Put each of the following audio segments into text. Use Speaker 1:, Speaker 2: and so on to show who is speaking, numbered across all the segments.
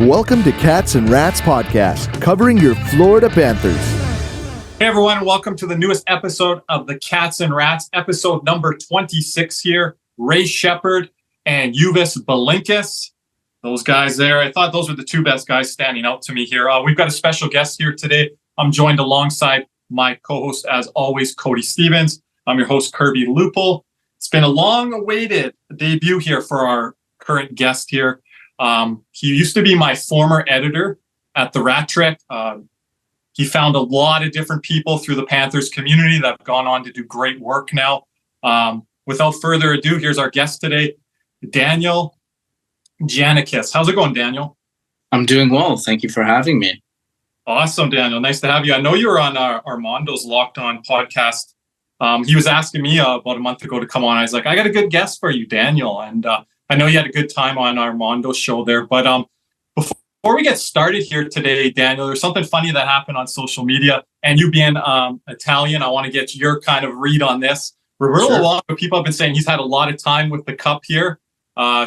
Speaker 1: Welcome to Cats and Rats Podcast, covering your Florida Panthers.
Speaker 2: Hey everyone, welcome to the newest episode of the Cats and Rats, episode number 26 here. Ray Shepard and Uvis Balinkas. Those guys there, I thought those were the two best guys standing out to me here. We've got a special guest here today. I'm joined alongside my co-host, as always, Cody Stevens. I'm your host, Kirby Lupel. It's been a long-awaited debut here for our current guest here. He used to be my former editor at the Rat Trick. He found a lot of different people through the Panthers community that have gone on to do great work now. Without further ado, here's our guest today, Daniel Janicas. How's it going, Daniel?
Speaker 3: I'm doing well. Thank you for having me.
Speaker 2: Awesome, Daniel. Nice to have you. I know you were on Armando's Locked On podcast. He was asking me about a month ago to come on. I was like, I got a good guest for you, Daniel. And I know you had a good time on Armando's show there. But before we get started here today, Daniel, there's something funny that happened on social media. And you being Italian, I want to get your kind of read on this. Roberto Luongo, people have been saying he's had a lot of time with the Cup here.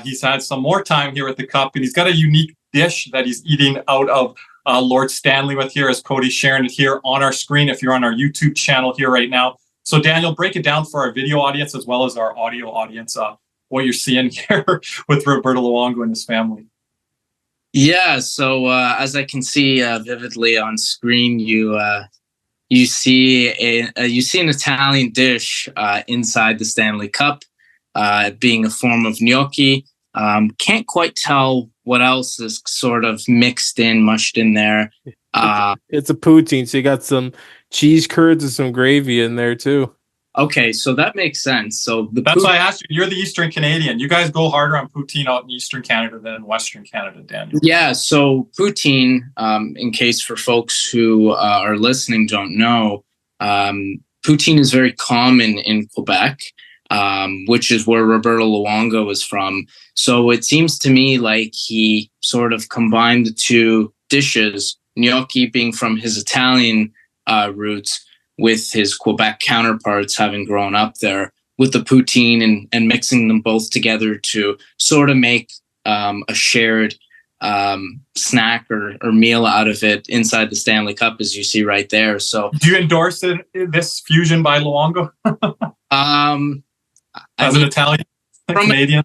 Speaker 2: He's had some more time here at the Cup, and he's got a unique dish that he's eating out of Lord Stanley with here, as Cody's sharing it here on our screen if you're on our YouTube channel here right now. So, Daniel, break it down for our video audience as well as our audio audience, what you're seeing here with Roberto Luongo and his family.
Speaker 3: Yeah, so as I can see vividly on screen, you see an Italian dish inside the Stanley Cup, being a form of gnocchi. Can't quite tell what else is sort of mushed in there.
Speaker 4: It's a poutine, so you got some cheese curds and some gravy in there too.
Speaker 3: Okay, so that makes sense. So
Speaker 2: that's why I asked you. You're the Eastern Canadian. You guys go harder on poutine out in Eastern Canada than in Western Canada, Daniel.
Speaker 3: Yeah, so poutine, in case for folks who are listening don't know, poutine is very common in Quebec, which is where Roberto Luongo is from. So it seems to me like he sort of combined the two dishes, gnocchi being from his Italian roots, with his Quebec counterparts having grown up there, with the poutine and mixing them both together to sort of make a shared snack or meal out of it inside the Stanley Cup, as you see right there. So,
Speaker 2: do you endorse this fusion by Luongo? As an Italian, Canadian?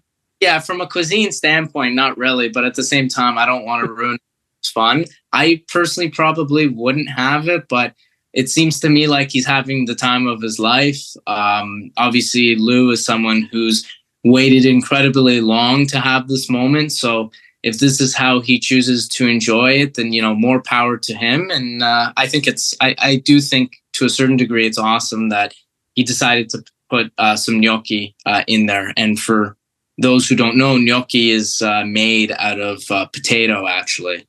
Speaker 3: From a cuisine standpoint, not really. But at the same time, I don't want to ruin it's fun. I personally probably wouldn't have it, but it seems to me like he's having the time of his life. Obviously, Lou is someone who's waited incredibly long to have this moment. So if this is how he chooses to enjoy it, then, more power to him. And I think I do think to a certain degree, it's awesome that he decided to put some gnocchi in there. And for those who don't know, gnocchi is made out of potato, actually.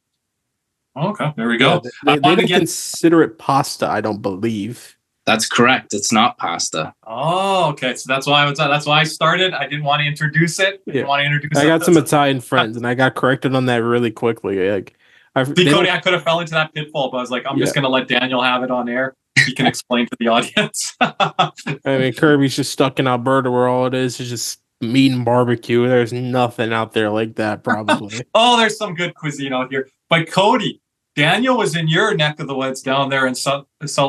Speaker 2: Okay, there we go.
Speaker 4: Yeah, they don't consider it pasta, I don't believe.
Speaker 3: That's correct. It's not pasta.
Speaker 2: Oh, okay. So that's why I started. I didn't want to introduce it.
Speaker 4: I got some Italian friends, and I got corrected on that really quickly.
Speaker 2: Cody, I could have fell into that pitfall, but I was like, I'm just going to let Daniel have it on air. He can explain to the audience.
Speaker 4: I mean, Kirby's just stuck in Alberta, where all it is just meat and barbecue. There's nothing out there like that, probably.
Speaker 2: Oh, there's some good cuisine out here. But Cody, Daniel was in your neck of the woods down there in South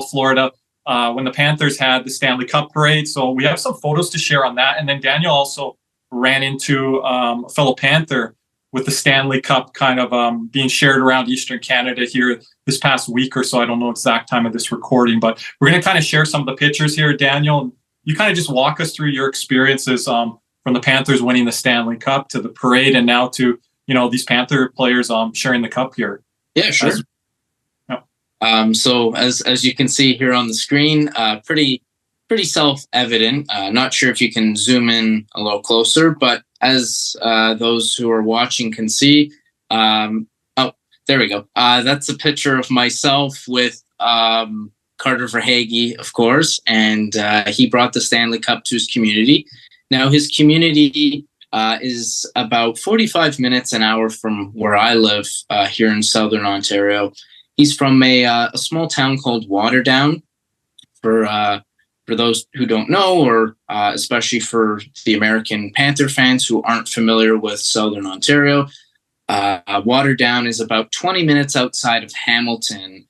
Speaker 2: Florida when the Panthers had the Stanley Cup Parade. So we have some photos to share on that. And then Daniel also ran into a fellow Panther with the Stanley Cup kind of being shared around Eastern Canada here this past week or so. I don't know exact time of this recording, but we're going to kind of share some of the pictures here, Daniel. You kind of just walk us through your experiences from the Panthers winning the Stanley Cup to the parade and now to, these Panther players sharing the cup here.
Speaker 3: Yeah, sure. So as you can see here on the screen, pretty self-evident. Not sure if you can zoom in a little closer, but as those who are watching can see, there we go. That's a picture of myself with Carter Verhaeghe, of course, and he brought the Stanley Cup to his community. Now, his community is about 45 minutes an hour from where I live here in Southern Ontario. He's from a small town called Waterdown. For those who don't know, or especially for the American Panther fans who aren't familiar with Southern Ontario, Waterdown is about 20 minutes outside of Hamilton,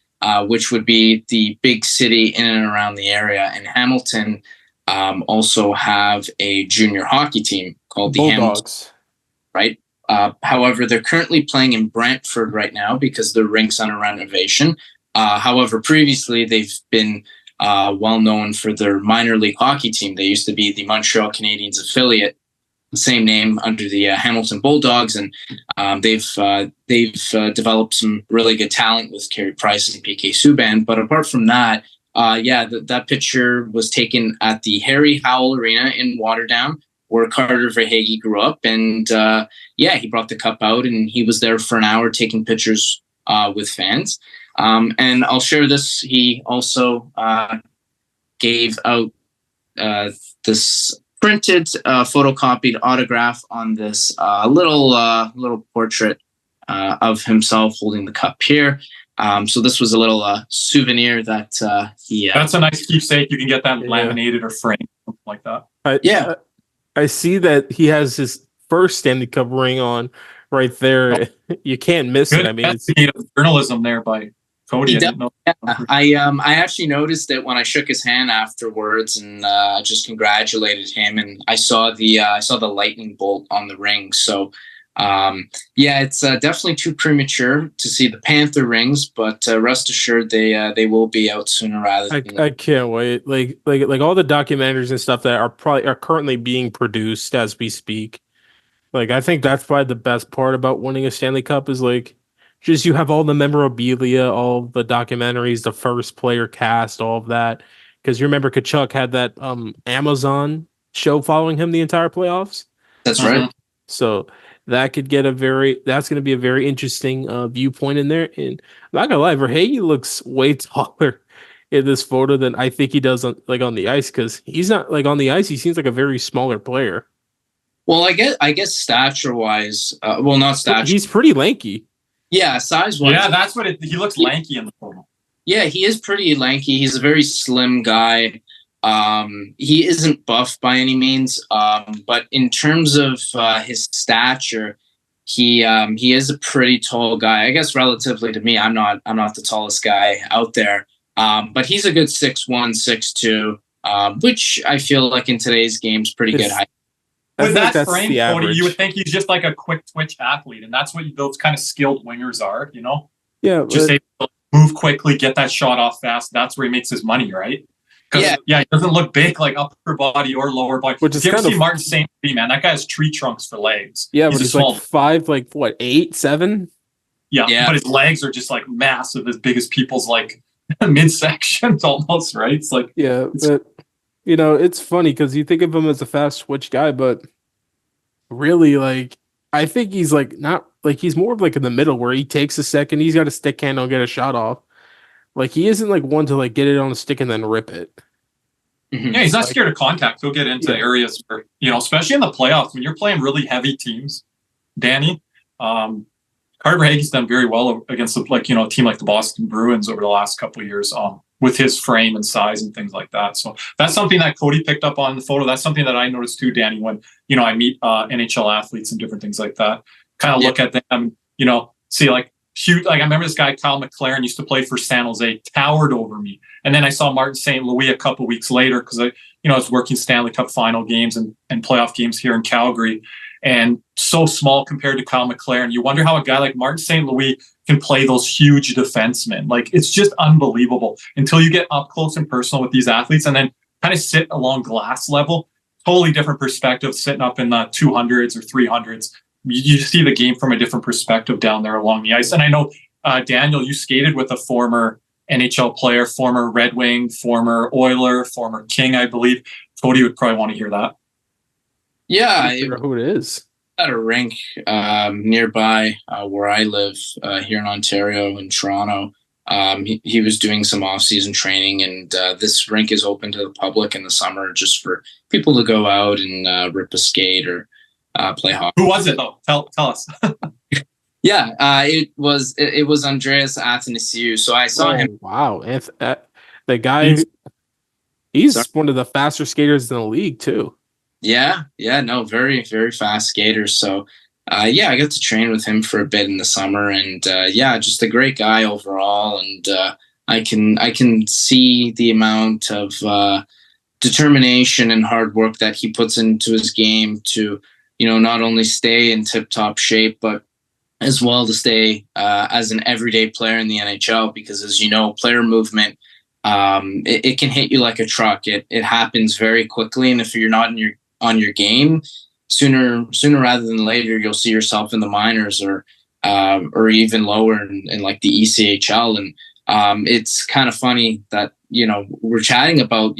Speaker 3: which would be the big city in and around the area. And Hamilton also have a junior hockey team called the
Speaker 4: Bulldogs.
Speaker 3: Hamilton, right? However, they're currently playing in Brantford right now because their rink's under renovation. However, previously they've been well known for their minor league hockey team. They used to be the Montreal Canadiens affiliate, the same name, under the Hamilton Bulldogs, and they've developed some really good talent with Carey Price and PK Subban. But apart from that, that picture was taken at the Harry Howell Arena in Waterdown, where Carter Verhaeghe grew up, and he brought the cup out, and he was there for an hour taking pictures with fans. And I'll share this. He also gave out this printed, photocopied autograph on this little portrait of himself holding the cup here. So this was a little souvenir that he.
Speaker 2: That's a nice keepsake. You can get that laminated or framed, something like that.
Speaker 4: I see that he has his first Stanley Cup ring on right there. You can't miss it. I mean, it's
Speaker 2: journalism there by Cody.
Speaker 3: I actually noticed it when I shook his hand afterwards and just congratulated him. And I saw the lightning bolt on the ring. So it's definitely too premature to see the Panther rings, but rest assured they will be out sooner rather than later.
Speaker 4: I can't wait. Like all the documentaries and stuff that are currently being produced as we speak. Like, I think that's probably the best part about winning a Stanley Cup is like, just you have all the memorabilia, all the documentaries, the first player cast, all of that. Because you remember Kachuk had that Amazon show following him the entire playoffs.
Speaker 3: That's right.
Speaker 4: So that could get that's going to be a very interesting viewpoint in there. And I'm not gonna lie, Verhaeghe looks way taller in this photo than I think he does on the ice, because he's not on the ice. He seems like a very smaller player.
Speaker 3: Well, I guess stature wise, not stature.
Speaker 4: He's pretty lanky.
Speaker 3: Yeah, size-wise.
Speaker 2: Yeah, that's what he looks lanky in the photo.
Speaker 3: Yeah, he is pretty lanky. He's a very slim guy. He isn't buff by any means, but in terms of his stature, he is a pretty tall guy. I guess relatively to me, I'm not the tallest guy out there, but he's a good 6'1", 6'2", which I feel like in today's game is pretty good height.
Speaker 2: With that frame, Cody, you would think he's just like a quick twitch athlete, and that's what those kind of skilled wingers are, you know?
Speaker 4: Yeah.
Speaker 2: Just able to move quickly, get that shot off fast. That's where he makes his money, right? Because he doesn't look big like upper body or lower body.
Speaker 4: Which is
Speaker 2: you ever see Martin St. Louis, man? That guy has tree trunks for legs.
Speaker 4: Yeah, but he's like 5', 8, 7?
Speaker 2: Yeah, but his legs are just like massive, as big as people's like midsections almost, right? It's like
Speaker 4: but it's funny because you think of him as a fast switch guy, but really, like, I think he's like not like he's more of like in the middle where he takes a second, he's got a stick handle, get a shot off. Like, he isn't like one to like get it on a stick and then rip it.
Speaker 2: Mm-hmm. Yeah, he's not scared of contact. He'll get into areas where, especially in the playoffs when you're playing really heavy teams. Danny, Carter Verhaeghe's done very well against a team like the Boston Bruins over the last couple of years. With his frame and size and things like that. So that's something that Cody picked up on the photo. That's something that I noticed too, Danny, when, I meet NHL athletes and different things like that. Kind of look at them, see like shoot. Like I remember this guy, Kyle McLaren, used to play for San Jose, towered over me. And then I saw Martin St. Louis a couple weeks later because I was working Stanley Cup final games and playoff games here in Calgary. And so small compared to Kyle McLaren. You wonder how a guy like Martin St. Louis can play those huge defensemen. Like, it's just unbelievable until you get up close and personal with these athletes and then kind of sit along glass level. Totally different perspective, sitting up in the 200s or 300s. You see the game from a different perspective down there along the ice. And I know, Daniel, you skated with a former NHL player, former Red Wing, former Oiler, former King, I believe. Cody would probably want to hear that.
Speaker 3: Yeah,
Speaker 4: I don't know who it is.
Speaker 3: At a rink nearby where I live here in Ontario, in Toronto. He was doing some off-season training, and this rink is open to the public in the summer just for people to go out and rip a skate or play hockey.
Speaker 2: Who was it, though? Tell us.
Speaker 3: It was Andreas Athanasiou. So I saw him.
Speaker 4: Wow, the guy, he's one of the faster skaters in the league too.
Speaker 3: Yeah, no, very, very fast skaters. So I got to train with him for a bit in the summer, and just a great guy overall. And I can see the amount of determination and hard work that he puts into his game to, not only stay in tip-top shape, but as well to stay as an everyday player in the NHL. Because as you know, player movement, it can hit you like a truck. It happens very quickly, and if you're not on your game, sooner rather than later, you'll see yourself in the minors or even lower in like the ECHL. And it's kind of funny that we're chatting about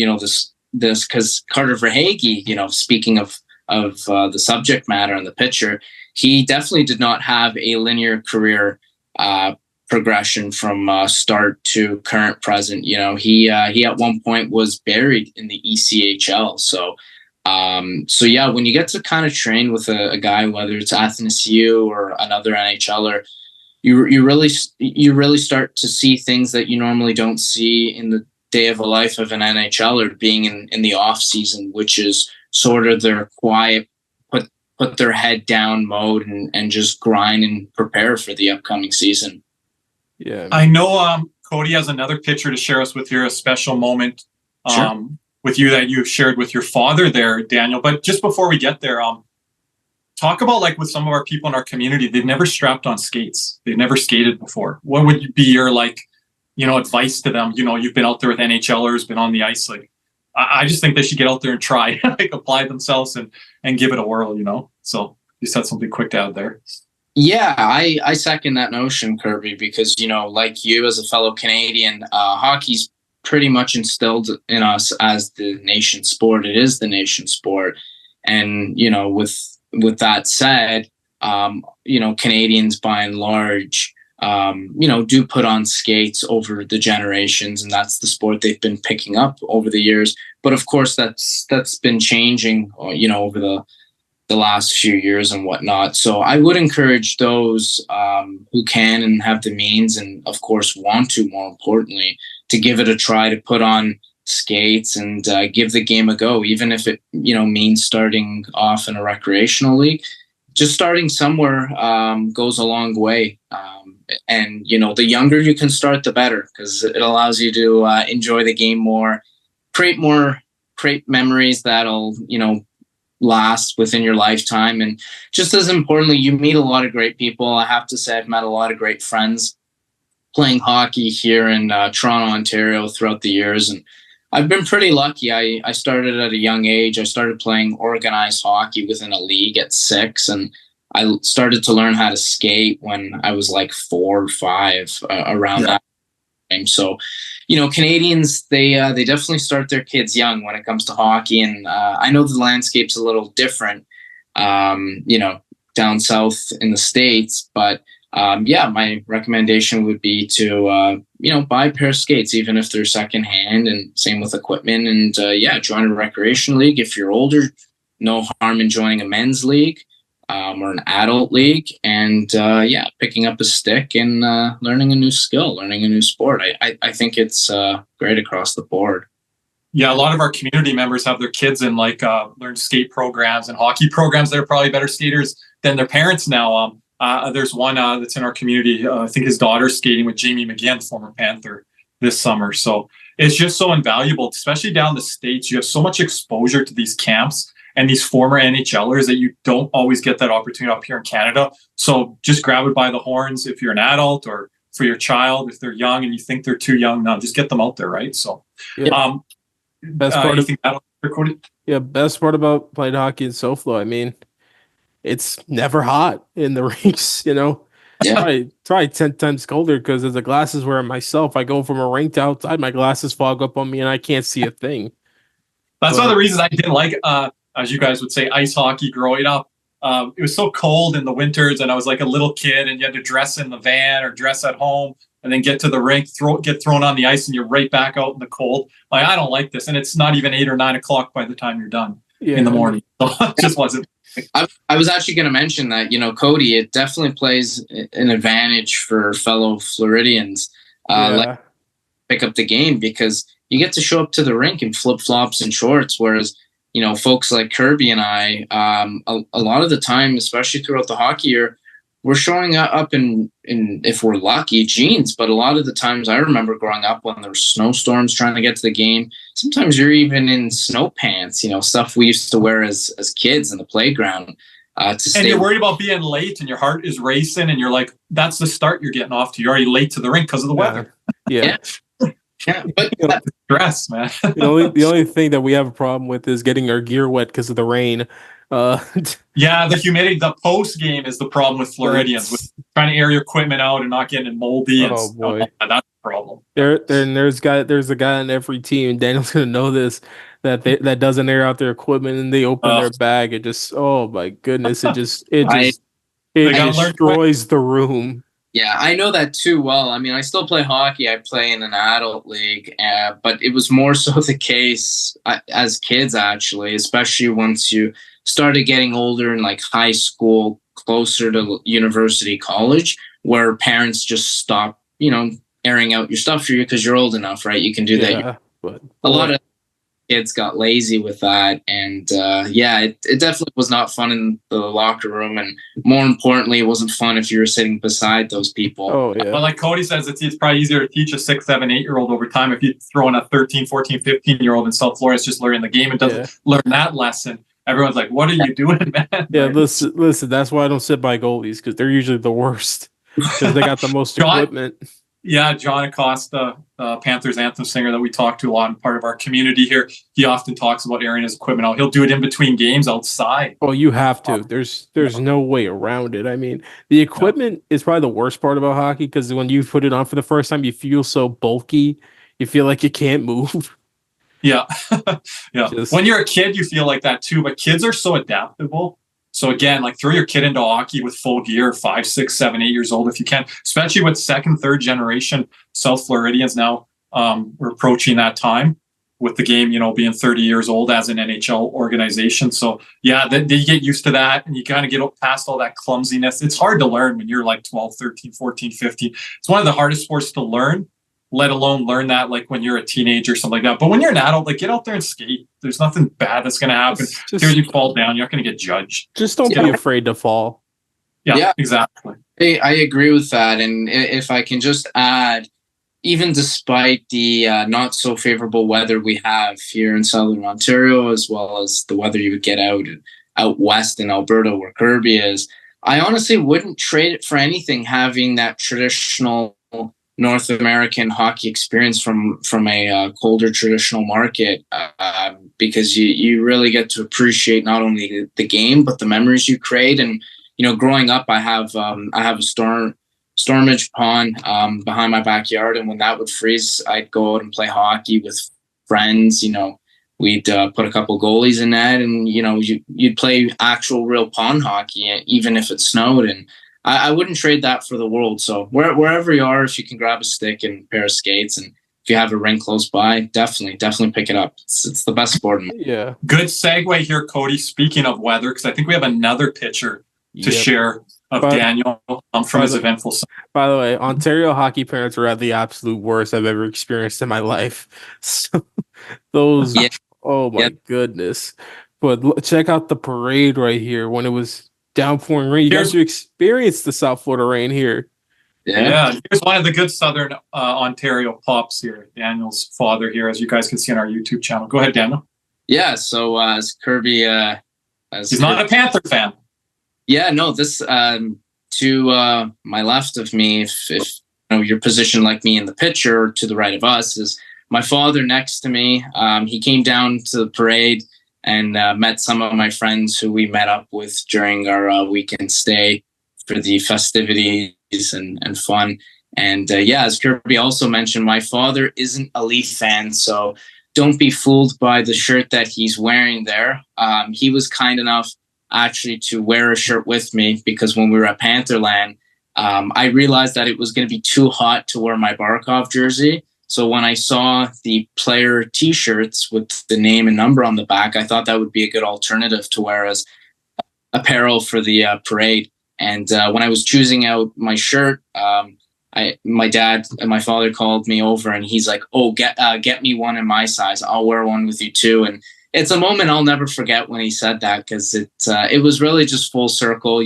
Speaker 3: this because Carter Verhaeghe, speaking of the subject matter and the pitcher, he definitely did not have a linear career progression from start to current present. He at one point was buried in the ECHL. So when you get to kind of train with a guy, whether it's Athanasiou or another NHLer, you really start to see things that you normally don't see in the day of a life of an NHLer, being in the off season, which is sort of their quiet, put their head down mode and just grind and prepare for the upcoming season.
Speaker 4: Yeah,
Speaker 2: I know Cody has another picture to share us with here, a special moment
Speaker 3: Sure.
Speaker 2: with you that you shared with your father there, Daniel. But just before we get there, talk about, like, with some of our people in our community, they've never strapped on skates. They've never skated before. What would be your, advice to them? You've been out there with NHLers, been on the ice. Like, I just think they should get out there and try, apply themselves and give it a whirl, So you said something quick to add there.
Speaker 3: Yeah, I second that notion, Kirby, because, like you as a fellow Canadian, hockey's pretty much instilled in us as the nation sport. It is the nation sport. And, with that said, Canadians by and large, do put on skates over the generations, and that's the sport they've been picking up over the years. But of course, that's been changing, over the last few years and whatnot. So I would encourage those who can and have the means, and of course want to, more importantly, to give it a try, to put on skates and give the game a go, even if it means starting off in a recreational league. Just starting somewhere goes a long way. And the younger you can start, the better, because it allows you to enjoy the game more, create memories that'll last within your lifetime. And just as importantly, you meet a lot of great people. I have to say, I've met a lot of great friends playing hockey here in Toronto, Ontario throughout the years. And I've been pretty lucky. I started at a young age. I started playing organized hockey within a league at 6, and I started to learn how to skate when I was like 4 or 5, around that time. So, Canadians, they definitely start their kids young when it comes to hockey. And I know the landscape's a little different, down south in the States, but my recommendation would be to, buy a pair of skates, even if they're secondhand, and same with equipment. And join a recreation league. If you're older, no harm in joining a men's league or an adult league, and picking up a stick and learning a new skill, learning a new sport. I think it's great across the board.
Speaker 2: Yeah, a lot of our community members have their kids in learn skate programs and hockey programs. They're probably better skaters than their parents now. There's one that's in our community. I think his daughter's skating with Jamie McGinn, former Panther, this summer. So it's just so invaluable, especially down the States. You have so much exposure to these camps and these former NHLers that you don't always get that opportunity up here in Canada. So just grab it by the horns if you're an adult, or for your child, if they're young and you think they're too young, now just get them out there, right? So,
Speaker 4: best part about playing hockey in SoFlo, I mean, it's never hot in the rinks, Try 10 times colder, because as the glasses wearer myself, I go from a rink to outside, my glasses fog up on me and I can't see a thing.
Speaker 2: That's one of the reasons I didn't like, as you guys would say, ice hockey growing up. It was so cold in the winters, and I was like a little kid, and you had to dress in the van or dress at home and then get to the rink, get thrown on the ice, and you're right back out in the cold. Like, I don't like this. And it's not even 8 or 9 o'clock by the time you're done in the morning. So it just wasn't.
Speaker 3: I was actually going to mention that, Cody, it definitely plays an advantage for fellow Floridians, pick up the game, because you get to show up to the rink in flip-flops and shorts, whereas folks like Kirby and I, a lot of the time, especially throughout the hockey year, we're showing up in if we're lucky, jeans. But a lot of the times I remember growing up when there were snowstorms trying to get to the game. Sometimes you're even in snow pants, stuff we used to wear as kids in the playground. And
Speaker 2: you're worried about being late and your heart is racing and you're like, that's the start you're getting off to. You're already late to the rink because of the weather.
Speaker 3: Yeah. But
Speaker 2: stress, man.
Speaker 4: The only thing that we have a problem with is getting our gear wet because of the rain.
Speaker 2: Yeah, the humidity. The post game is the problem with Floridians, with trying to air your equipment out and not getting it moldy.
Speaker 4: Oh boy,
Speaker 2: that's a problem.
Speaker 4: There's a guy on every team, and Daniel's gonna know this, that doesn't air out their equipment and they open their bag. It just, oh my goodness, it destroys the room.
Speaker 3: Yeah, I know that too well. I mean, I still play hockey. I play in an adult league, but it was more so the case as kids, actually, especially once you started getting older in like high school, closer to university, college, where parents just stop, airing out your stuff for you because you're old enough, right? You can do that.
Speaker 4: But
Speaker 3: a lot of kids got lazy with that, and it definitely was not fun in the locker room, and more importantly, it wasn't fun if you were sitting beside those people.
Speaker 4: Oh yeah.
Speaker 2: But like Cody says, it's probably easier to teach a 6, 7, 8-year-old over time. If you throw in a 13, 14, 15-year-old in South Florida, it's just learning the game and doesn't learn that lesson. Everyone's like, what are you doing, man?
Speaker 4: Yeah, listen, that's why I don't sit by goalies, because they're usually the worst, because they got the most equipment.
Speaker 2: Yeah, John Acosta, Panthers anthem singer that we talk to a lot and part of our community here, he often talks about airing his equipment out. He'll do it in between games outside.
Speaker 4: Oh, you have to. There's no way around it. I mean, the equipment is probably the worst part about hockey, because when you put it on for the first time, you feel so bulky. You feel like you can't move.
Speaker 2: Yeah. Yeah. When you're a kid, you feel like that too, but kids are so adaptable. So again, like throw your kid into hockey with full gear, 5, 6, 7, 8 years old if you can, especially with second, third generation South Floridians now. We're approaching that time with the game, being 30 years old as an NHL organization. So yeah, they get used to that, and you kind of get past all that clumsiness. It's hard to learn when you're like 12, 13, 14, 15. It's one of the hardest sports to learn, let alone learn that like when you're a teenager or something like that. But when you're an adult, like get out there and skate. There's nothing bad that's going to happen. Here you fall down, you're not going to get judged.
Speaker 4: Just don't be afraid to fall.
Speaker 2: Yeah, exactly.
Speaker 3: Hey, I agree with that. And if I can just add, even despite the not so favorable weather we have here in Southern Ontario, as well as the weather you would get out west in Alberta where Kirby is, I honestly wouldn't trade it for anything, having that traditional North American hockey experience from a colder traditional market, because you really get to appreciate not only the game but the memories you create. And growing up, I have a stormage pond behind my backyard, and when that would freeze, I'd go out and play hockey with friends. We'd put a couple goalies in that, and you'd play actual real pond hockey even if it snowed. And I wouldn't trade that for the world. So wherever you are, if you can grab a stick and a pair of skates, and if you have a rink close by, definitely pick it up. It's the best sport.
Speaker 4: Yeah.
Speaker 2: Good segue here, Cody. Speaking of weather, because I think we have another picture to share of Daniel from his eventful summer.
Speaker 4: By the way, Ontario hockey parents are at the absolute worst I've ever experienced in my life. So, those, oh my goodness. But check out the parade right here when it was downpouring rain. You guys experienced the South Florida rain here.
Speaker 2: Yeah. Here's one of the good Southern Ontario pops here. Daniel's father here, as you guys can see on our YouTube channel. Go ahead, Daniel.
Speaker 3: Yeah. So as Kirby,
Speaker 2: he's not a Panther fan.
Speaker 3: Yeah. No. This to my left of me, if your position like me in the picture, or to the right of us, is my father next to me. He came down to the parade and met some of my friends who we met up with during our weekend stay for the festivities and fun. And as Kirby also mentioned, my father isn't a Leaf fan, so don't be fooled by the shirt that he's wearing there. He was kind enough actually to wear a shirt with me, because when we were at Pantherland, I realized that it was going to be too hot to wear my Barkov jersey. So when I saw the player T-shirts with the name and number on the back, I thought that would be a good alternative to wear as apparel for the parade. And when I was choosing out my shirt, my dad and my father called me over, and he's like, "Oh, get me one in my size. I'll wear one with you too." And it's a moment I'll never forget when he said that, because it was really just full circle.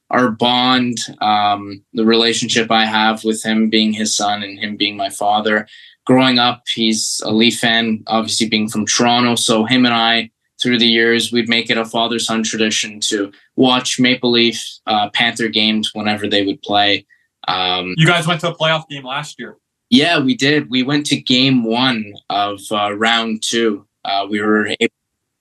Speaker 3: Our bond, the relationship I have with him being his son and him being my father. Growing up, he's a Leaf fan, obviously being from Toronto. So him and I, through the years, we'd make it a father-son tradition to watch Maple Leaf Panther games whenever they would play.
Speaker 2: You guys went to a playoff game last year.
Speaker 3: Yeah, we did. We went to game 1 of round 2. We were able to get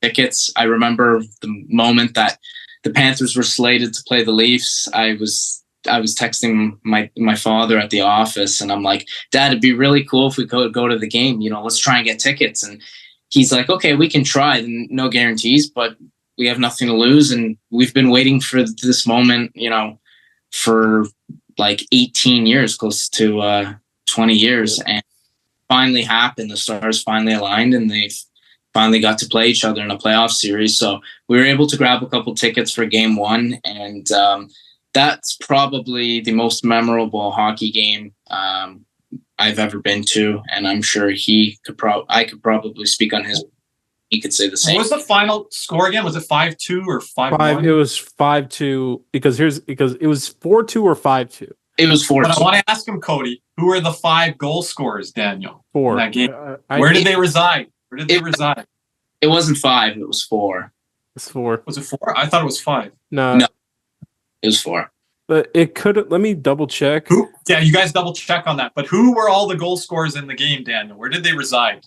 Speaker 3: tickets. I remember the moment that the Panthers were slated to play the Leafs. I was texting my father at the office, and I'm like, Dad, it'd be really cool if we could go to the game. Let's try and get tickets. And he's like, okay, we can try. No guarantees, but we have nothing to lose. And we've been waiting for this moment, for like 18 years, close to 20 years. And finally happened. The stars finally aligned, and they've finally got to play each other in a playoff series. So we were able to grab a couple tickets for game 1. And that's probably the most memorable hockey game I've ever been to. And I'm sure I could probably speak on his. He could say the same.
Speaker 2: What was the final score again? Was it 5-2 or 5-1?
Speaker 4: It was 5-2 because it was 4-2 or 5-2.
Speaker 3: It was 4-2.
Speaker 2: But I want to ask him, Cody, who were the 5 goal scorers, Daniel?
Speaker 4: 4
Speaker 2: in that game. Where did they reside?
Speaker 3: It wasn't 5. It was 4.
Speaker 4: It's 4.
Speaker 2: Was it 4? I thought it was 5.
Speaker 4: No.
Speaker 3: It was 4.
Speaker 4: But it could. Let me double check.
Speaker 2: Yeah, you guys double check on that. But who were all the goal scorers in the game, Daniel? Where did they reside?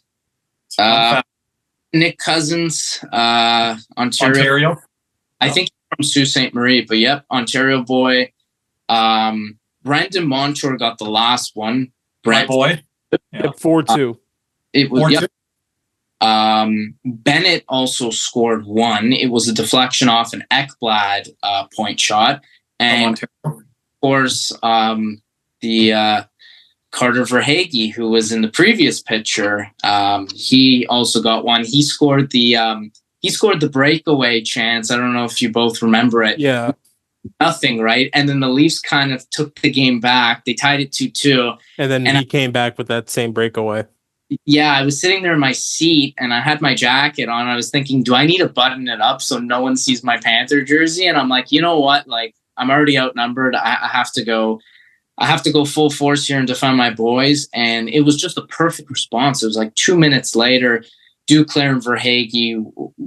Speaker 3: Nick Cousins, Ontario. I think from Sault Ste. Marie, but yep, Ontario boy. Brandon Montour got the last one.
Speaker 2: My boy.
Speaker 4: Yeah. 4-2.
Speaker 3: It was 4-2. Yep. Bennett also scored 1. It was a deflection off an Ekblad point shot. And of course, the Carter Verhaeghe, who was in the previous picture, he also got 1. He scored the breakaway chance. I don't know if you both remember it.
Speaker 4: Yeah.
Speaker 3: Nothing, right? And then the Leafs kind of took the game back. They tied it 2-2.
Speaker 4: And then he came back with that same breakaway.
Speaker 3: Yeah, I was sitting there in my seat and I had my jacket on. I was thinking, do I need to button it up so no one sees my Panther jersey? And I'm like, you know what? Like, I'm already outnumbered. I have to go full force here and defend my boys. And it was just a perfect response. It was like 2 minutes later, Duclair and Verhaeghe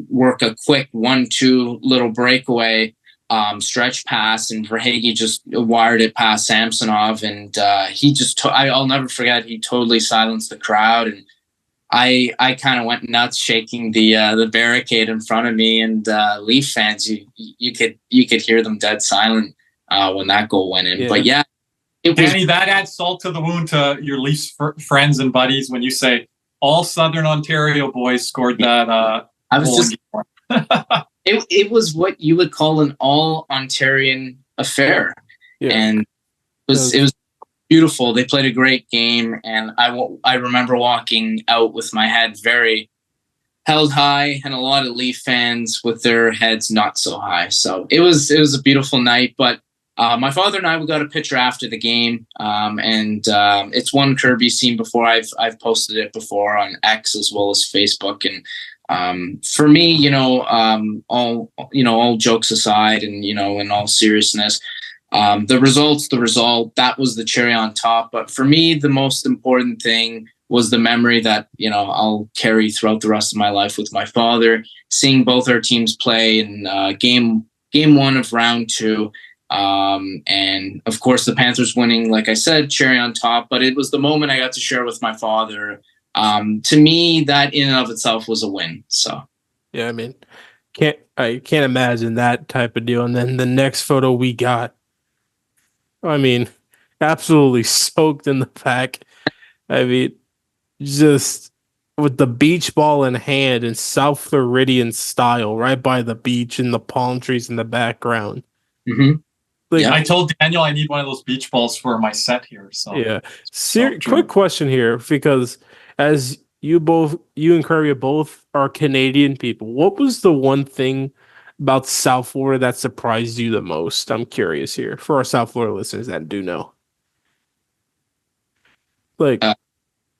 Speaker 3: work a quick 1-2 little breakaway stretch pass, and Verhaeghe just wired it past Samsonov. And he just, I'll never forget, he totally silenced the crowd. And I kind of went nuts shaking the barricade in front of me, and Leaf fans, you could hear them dead silent when that goal went in. Yeah. But yeah,
Speaker 2: Danny, that adds salt to the wound to your Leafs friends and buddies when you say all Southern Ontario boys scored that.
Speaker 3: I was just it was what you would call an all Ontarian affair, and it was beautiful. They played a great game, and I remember walking out with my head very held high, and a lot of Leaf fans with their heads not so high. So it was a beautiful night. But my father and I, we got a picture after the game, and it's one Kirby seen before. I've posted it before on X as well as Facebook. And for me, all jokes aside, and in all seriousness, the result, that was the cherry on top. But for me, the most important thing was the memory that, I'll carry throughout the rest of my life with my father, seeing both our teams play in game 1 of round 2. And of course the Panthers winning, like I said, cherry on top, but it was the moment I got to share with my father. To me, that in and of itself was a win. So,
Speaker 4: yeah, I mean, I can't imagine that type of deal. And then the next photo we got, I mean, absolutely soaked in the pack. I mean, just with the beach ball in hand in South Floridian style, right by the beach and the palm trees in the background.
Speaker 3: Mm-hmm.
Speaker 2: I told Daniel I need one of those beach balls for my set here. So
Speaker 4: yeah. Quick question here, because as you and Kirby both are Canadian people, what was the one thing about South Florida that surprised you the most? I'm curious here for our South Florida listeners that do know.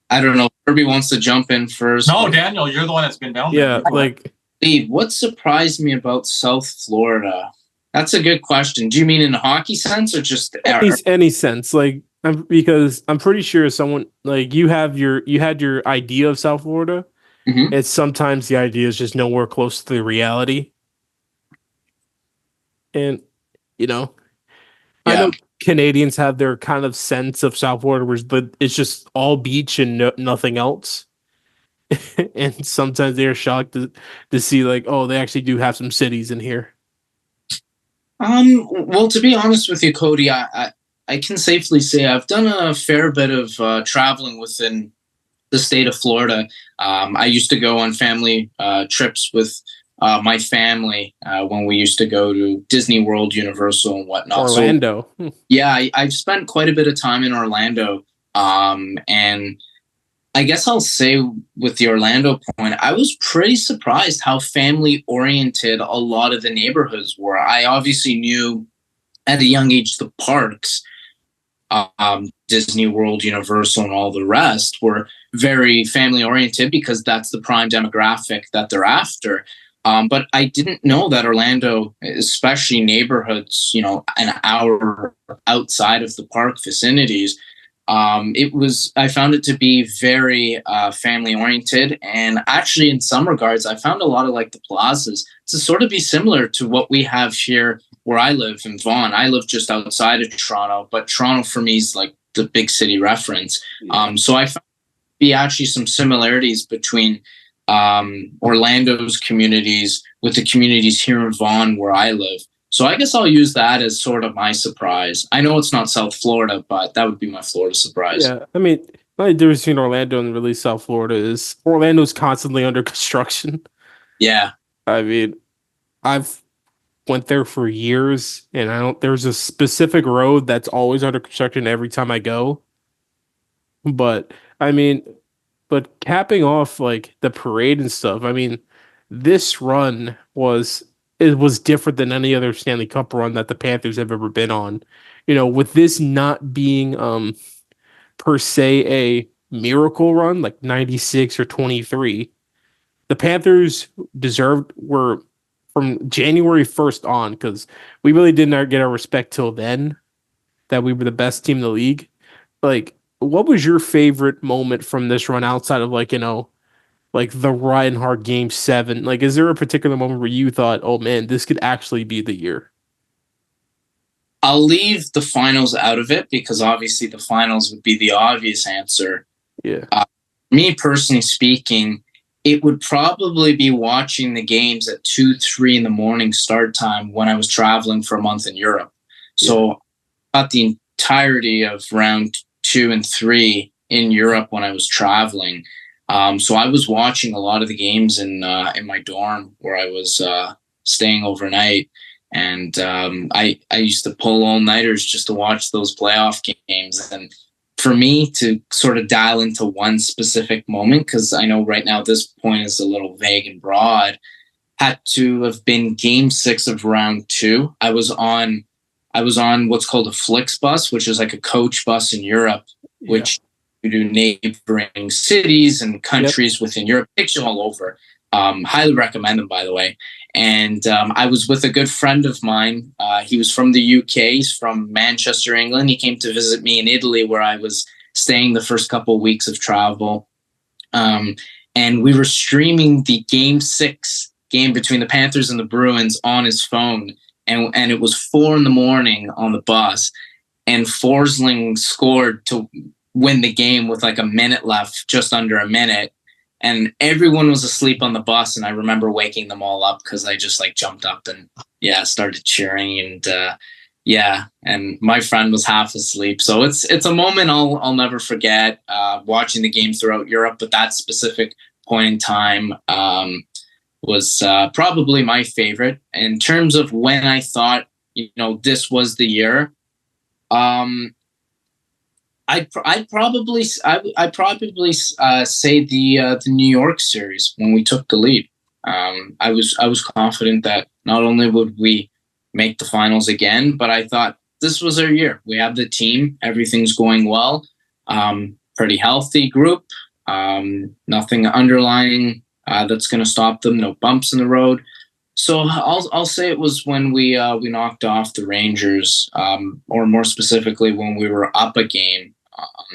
Speaker 3: I don't know. Kirby wants to jump in first.
Speaker 2: No, Daniel, you're the one that's been down there.
Speaker 4: Yeah, like
Speaker 3: Steve, what surprised me about South Florida? That's a good question. Do you mean in a hockey sense or just
Speaker 4: any sense? Like, because I'm pretty sure someone like you had your idea of South Florida.
Speaker 3: Mhm.
Speaker 4: It's sometimes the idea is just nowhere close to the reality. And I know Canadians have their kind of sense of South Florida, but it's just all beach and nothing else. And sometimes they're shocked to see like, oh, they actually do have some cities in here.
Speaker 3: Well, to be honest with you, Cody, I can safely say I've done a fair bit of traveling within the state of Florida. I used to go on family trips with my family when we used to go to Disney World, Universal, and whatnot.
Speaker 4: Orlando.
Speaker 3: So, yeah, I've spent quite a bit of time in Orlando. And I guess I'll say with the Orlando point, I was pretty surprised how family oriented a lot of the neighborhoods were. I obviously knew at a young age the parks, Disney World, Universal, and all the rest were very family oriented because that's the prime demographic that they're after. But I didn't know that Orlando, especially neighborhoods, an hour outside of the park vicinities, I found it to be very family oriented. And actually, in some regards, I found a lot of like the plazas to sort of be similar to what we have here where I live in Vaughan. I live just outside of Toronto, but Toronto for me is like the big city reference. So I found be actually some similarities between Orlando's communities with the communities here in Vaughan where I live. So I guess I'll use that as sort of my surprise. I know it's not South Florida, but that would be my Florida surprise.
Speaker 4: Yeah, I mean, the only difference between Orlando and really South Florida is Orlando's constantly under construction.
Speaker 3: Yeah.
Speaker 4: I mean, I've went there for years, and there's a specific road that's always under construction every time I go. But I mean, capping off like the parade and stuff, I mean, this run was different than any other Stanley Cup run that the Panthers have ever been on. With this not being per se a miracle run like 96 or 23, the Panthers were from January 1st on, because we really did not get our respect till then that we were the best team in the league. Like, what was your favorite moment from this run outside of like the Reinhardt Game 7? Like, is there a particular moment where you thought, oh man, this could actually be the year?
Speaker 3: I'll leave the finals out of it because obviously the finals would be the obvious answer.
Speaker 4: Yeah.
Speaker 3: Me personally speaking, it would probably be watching the games at 2-3 in the morning start time when I was traveling for a month in Europe. So I got the entirety of round 2 and 3 in Europe when I was traveling. So I was watching a lot of the games in my dorm where I was staying overnight. And I used to pull all-nighters just to watch those playoff games. And for me to sort of dial into one specific moment, because I know right now this point is a little vague and broad, had to have been Game 6 of round 2. I was on what's called a Flixbus, which is like a coach bus in Europe, which you do neighboring cities and countries within Europe. Takes you all over. Highly recommend them, by the way. And I was with a good friend of mine. He was from the UK. He's from Manchester, England. He came to visit me in Italy, where I was staying the first couple of weeks of travel. And we were streaming the Game 6 game between the Panthers and the Bruins on his phone. And it was 4 a.m. on the bus. And Forsling scored to win the game with like a minute left, just under a minute. And everyone was asleep on the bus. And I remember waking them all up because I just like jumped up and started cheering. And and my friend was half asleep. So it's a moment I'll never forget, watching the game throughout Europe. But that specific point in time was probably my favorite. In terms of when I thought, this was the year, I'd probably say the New York series when we took the lead. I was confident that not only would we make the finals again, but I thought this was our year. We have the team, everything's going well. pretty healthy group. Nothing underlying that's going to stop them. No bumps in the road. So I'll say it was when we knocked off the Rangers, or more specifically when we were up a game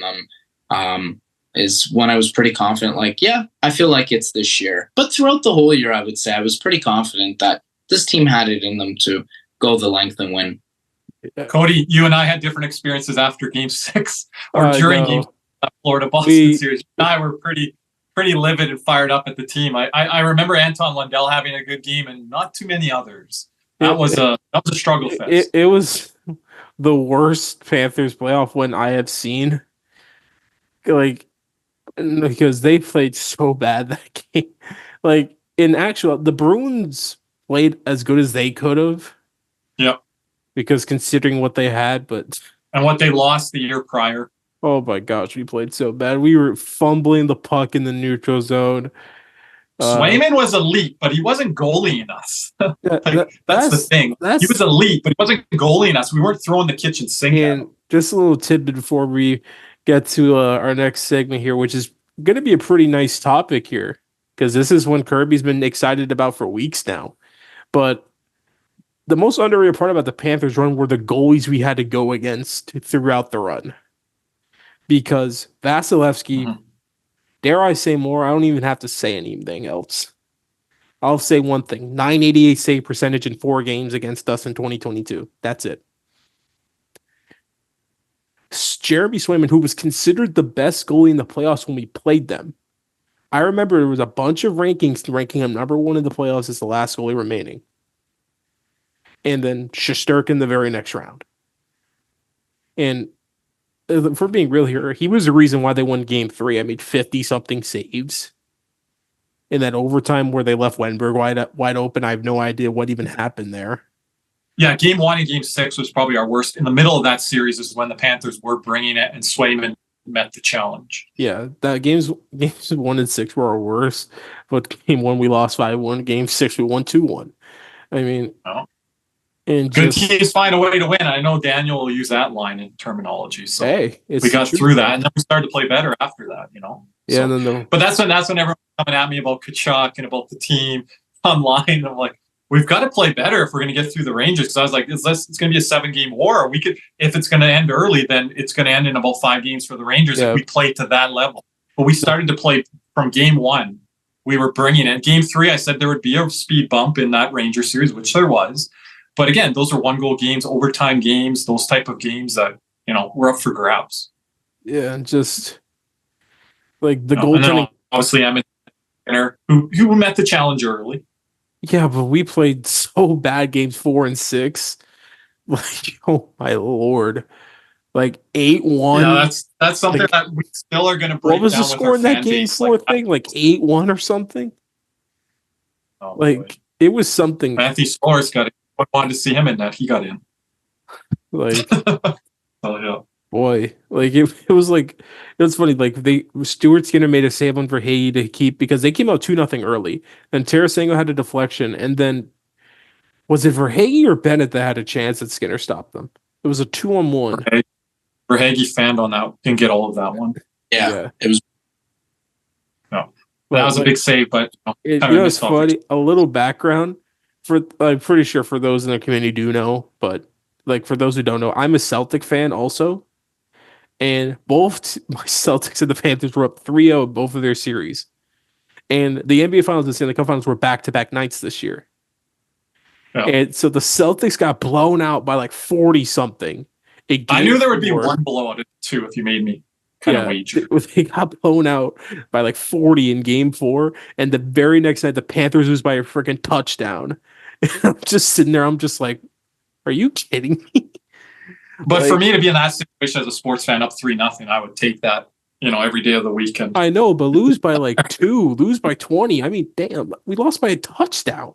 Speaker 3: on them, is when I was pretty confident. Like, yeah, I feel like it's this year. But throughout the whole year, I would say I was pretty confident that this team had it in them to go the length and win.
Speaker 2: Cody, you and I had different experiences after Game 6 or during Game Florida-Boston series. You and I were pretty livid and fired up at the team. I remember Anton Lundell having a good game and not too many others. That was a struggle fest.
Speaker 4: It was the worst Panthers playoff win I have seen. Like, because they played so bad that game. Like, in actual, the Bruins played as good as they could have.
Speaker 2: Yep.
Speaker 4: Because considering what they had,
Speaker 2: and what they lost the year prior.
Speaker 4: Oh my gosh, we played so bad. We were fumbling the puck in the neutral zone.
Speaker 2: Swayman was elite, but he wasn't goalieing us. That's the thing. He was elite, but he wasn't goalieing us. We weren't throwing the kitchen sink at him.
Speaker 4: Just a little tidbit before we get to our next segment here, which is going to be a pretty nice topic here, because this is one Kirby's been excited about for weeks now. But the most underrated part about the Panthers run were the goalies we had to go against throughout the run. Because Vasilevsky, dare I say more, I don't even have to say anything else. I'll say one thing: 988 save percentage in 4 games against us in 2022. That's it. Jeremy Swayman, who was considered the best goalie in the playoffs when we played them. I remember there was a bunch of rankings ranking him number 1 in the playoffs as the last goalie remaining. And then Shesterkin the very next round. And if we're being real here, he was the reason why they won Game 3. I made 50-something saves in that overtime where they left Wenberg wide open. I have no idea what even happened there.
Speaker 2: Yeah, Game 1 and Game 6 was probably our worst. In the middle of that series is when the Panthers were bringing it and Swayman met the challenge.
Speaker 4: Yeah, that games 1 and 6 were our worst. But Game 1 we lost 5-1. Game 6 we won 2-1. I mean...
Speaker 2: Oh. And good teams find a way to win. I know Daniel will use that line in terminology. So we got through that, and then we started to play better after that.
Speaker 4: Yeah.
Speaker 2: So, but that's when everyone's coming at me about Tkachuk and about the team online. I'm like, we've got to play better if we're going to get through the Rangers. Because I was like, it's going to be a 7-game war. We could, if it's going to end early, then it's going to end in about 5 games for the Rangers if we play to that level. But we started to play from Game 1. We were bringing it. Game 3, I said there would be a speed bump in that Ranger series, which there was. But again, those are 1-goal games, overtime games, those type of games that, were up for grabs.
Speaker 4: Yeah, just like the goaltending.
Speaker 2: Obviously, I'm who met the challenge early.
Speaker 4: Yeah, but we played so bad games 4 and 6. Like, oh my Lord. Like 8-1.
Speaker 2: Yeah, that's something that we still are going to break down.
Speaker 4: What was the score in that Game 4 thing? Like 8-1 or something?
Speaker 2: Oh,
Speaker 4: like, it was something.
Speaker 2: Matthew Spores got it. I wanted to see him in that. He got in.
Speaker 4: Like,
Speaker 2: oh yeah,
Speaker 4: boy. Like it was like, it was funny. Like Stuart Skinner made a save on Verhaeghe to keep, because they came out 2-0 early. Then Tarasenko had a deflection, and then was it Verhaeghe or Bennett that had a chance that Skinner stopped them? It was a 2-on-1.
Speaker 2: Verhaeghe fanned on that. Didn't get all of that one.
Speaker 3: Yeah. It was.
Speaker 2: No, that was a big save, but
Speaker 4: it's funny. A little background. I'm pretty sure for those in the community do know, but like for those who don't know, I'm a Celtic fan also, and both my Celtics and the Panthers were up 3-0 in both of their series, and the NBA Finals and Stanley Cup Finals were back-to-back nights this year, and so the Celtics got blown out by like 40-something.
Speaker 2: I knew there would be one blowout too if you made me kind of wager.
Speaker 4: They got blown out by like 40 in Game 4, and the very next night the Panthers lose by a freaking touchdown. I'm just sitting there. I'm just like, are you kidding me?
Speaker 2: But like, for me to be in that situation as a sports fan, up 3-0, I would take that, every day of the weekend.
Speaker 4: I know, but lose by like 2, lose by 20. I mean, damn, we lost by a touchdown.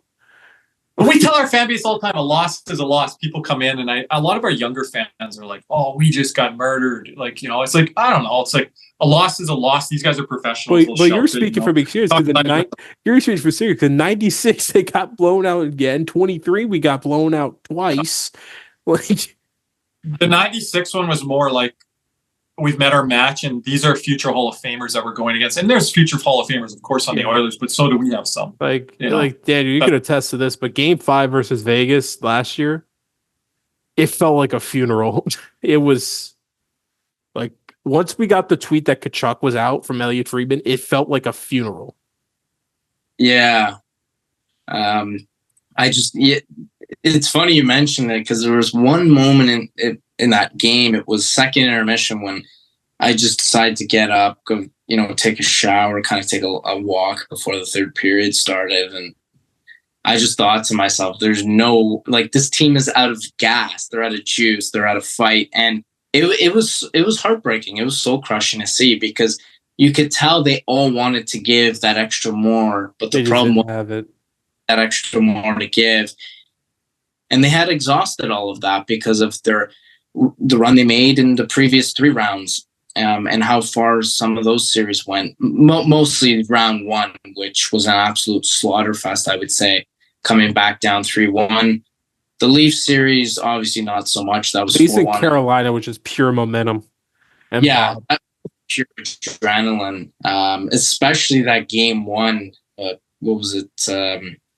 Speaker 2: We tell our fan base all the time, a loss is a loss. People come in, and a lot of our younger fans are like, "Oh, we just got murdered." Like, it's like, I don't know. It's like a loss is a loss. These guys are professionals.
Speaker 4: But you're speaking from experience. You're speaking for serious. Because 96, they got blown out again. 23, we got blown out twice. Like
Speaker 2: the 96 one was more like we've met our match, and these are future Hall of Famers that we're going against. And there's future Hall of Famers, of course, on the Oilers, but so do we have some.
Speaker 4: Like Daniel, you could attest to this, but Game 5 versus Vegas last year, it felt like a funeral. It was like, once we got the tweet that Tkachuk was out from Elliot Friedman, it felt like a funeral.
Speaker 3: Yeah. It's funny you mentioned it, because there was one moment in that game. It was second intermission when I just decided to get up, go, take a shower, kind of take a walk before the third period started. And I just thought to myself, there's no, this team is out of gas. They're out of juice. They're out of fight. And it was heartbreaking. It was soul crushing to see, because you could tell they all wanted to give that extra more, but the problem was that extra more to give. And they had exhausted all of that because of the run they made in the previous 3 rounds, and how far some of those series went. Mostly round 1, which was an absolute slaughterfest, I would say, coming back down 3-1. The Leafs series, obviously not so much. That was 4-1.
Speaker 4: Carolina, which is pure momentum. And
Speaker 3: pure adrenaline. Especially that game 1. What was it?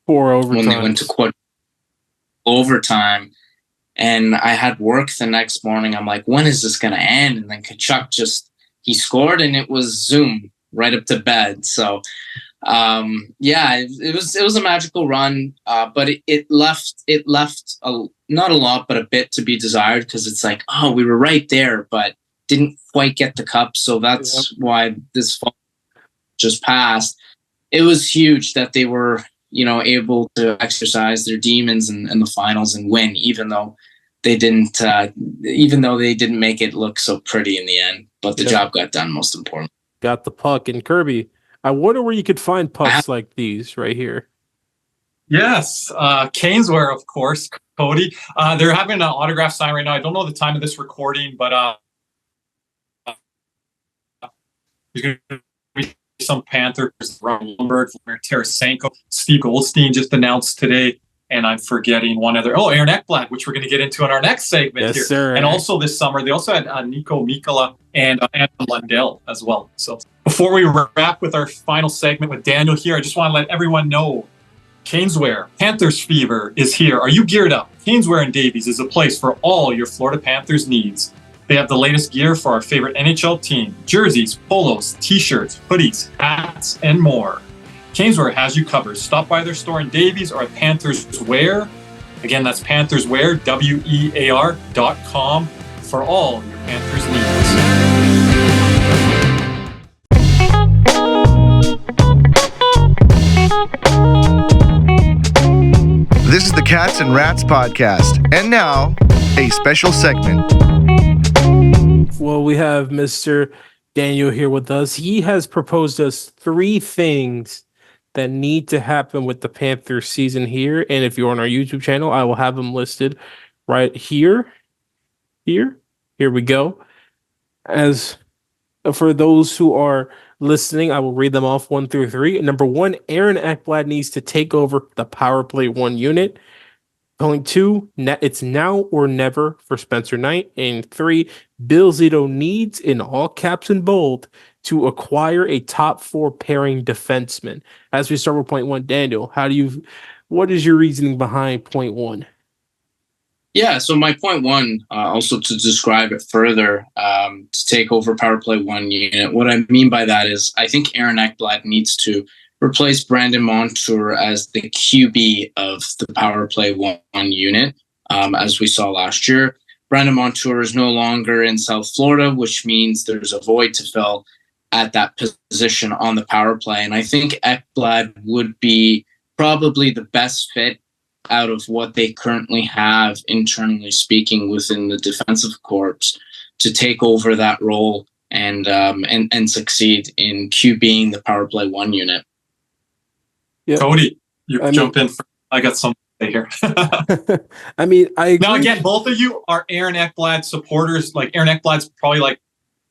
Speaker 4: 4 overtime.
Speaker 3: When they went to overtime, and I had work the next morning. I'm like, when is this going to end? And then Tkachuk he scored, and it was zoom right up to bed. So, it was a magical run, but it left not a lot, but a bit to be desired, because it's like, oh, we were right there, but didn't quite get the cup. So that's why this fall just passed. It was huge that they were, able to exercise their demons in the finals and win, even though they didn't make it look so pretty in the end. But the job got done, most important.
Speaker 4: Got the puck. And Kirby, I wonder where you could find pucks like these right here.
Speaker 2: Yes, Caneswear, of course, Cody. They're having an autograph sign right now. I don't know the time of this recording, but there's going to be some Panthers, Ron Lundberg, Tarasenko, Steve Goldstein just announced today, and I'm forgetting one other. Oh, Aaron Ekblad, which we're going to get into in our next segment here.
Speaker 4: Sir.
Speaker 2: And also this summer, they also had Nico Mikkola and Anton Lundell as well. So before we wrap with our final segment with Daniel here, I just want to let everyone know, Caneswear, Panthers Fever is here. Are you geared up? Caneswear and Davies is a place for all your Florida Panthers needs. They have the latest gear for our favorite NHL team: jerseys, polos, t-shirts, hoodies, hats, and more. Caneswear has you covered. Stop by their store in Davies or at Panthers Wear. Again, that's Panthers Wear, WEAR.com, for all your Panthers
Speaker 1: needs. This is the Cats and Rats Podcast. And now, a special segment.
Speaker 4: Well, we have Mr. Daniel here with us. He has proposed us 3 things that need to happen with the Panthers season here. And if you're on our YouTube channel, I will have them listed right here. Here we go. As for those who are listening, I will read them off 1 through 3. Number 1, Aaron Ekblad needs to take over the power play 1 unit. Point 2, it's now or never for Spencer Knight. And 3, Bill Zito needs, in all caps and bold, to acquire a top 4 pairing defenseman. As we start with point 1, Daniel, what is your reasoning behind point 1?
Speaker 3: Yeah, so my point 1, also to describe it further, to take over power play 1 unit, what I mean by that is I think Aaron Ekblad needs to replace Brandon Montour as the QB of the power play 1 unit, as we saw last year. Brandon Montour is no longer in South Florida, which means there's a void to fill at that position on the power play. And I think Ekblad would be probably the best fit out of what they currently have, internally speaking, within the defensive corps to take over that role and succeed in QBing the power play 1 unit.
Speaker 2: Yep. Cody, jump in. I got something to say here.
Speaker 4: I mean, I agree.
Speaker 2: Now, again, both of you are Aaron Ekblad supporters. Like, Aaron Ekblad's probably like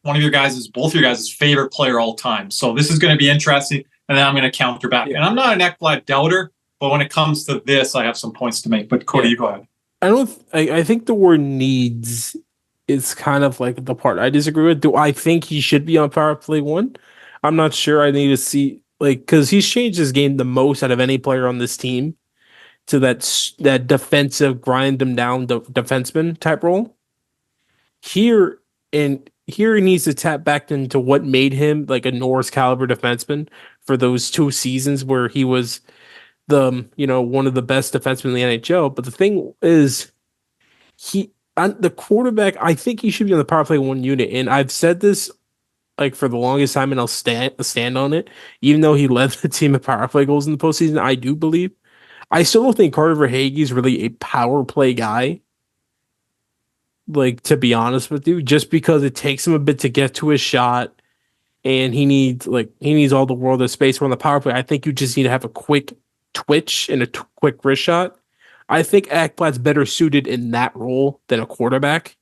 Speaker 2: both of your guys' favorite player all time. So this is going to be interesting. And then I'm going to counter back. Yeah. And I'm not an Ekblad doubter, but when it comes to this, I have some points to make. But Cody, you go ahead.
Speaker 4: I think the word needs is kind of like the part I disagree with. Do I think he should be on power play 1? I'm not sure. I need to see, like, because he's changed his game the most out of any player on this team to that defensive grind him down defenseman type role. Here he needs to tap back into what made him like a Norris caliber defenseman for those 2 seasons where he was one of the best defensemen in the NHL. But the thing is, the quarterback, I think he should be on the power play 1 unit. And I've said this like for the longest time, and I'll stand on it. Even though he led the team in power play goals in the postseason, I do believe. I still don't think Carter Verhaeghe is really a power play guy. Like, to be honest with you, just because it takes him a bit to get to his shot, and he needs all the world of space. Where on the power play, I think you just need to have a quick twitch and a quick wrist shot. I think Ekblad's better suited in that role than a quarterback,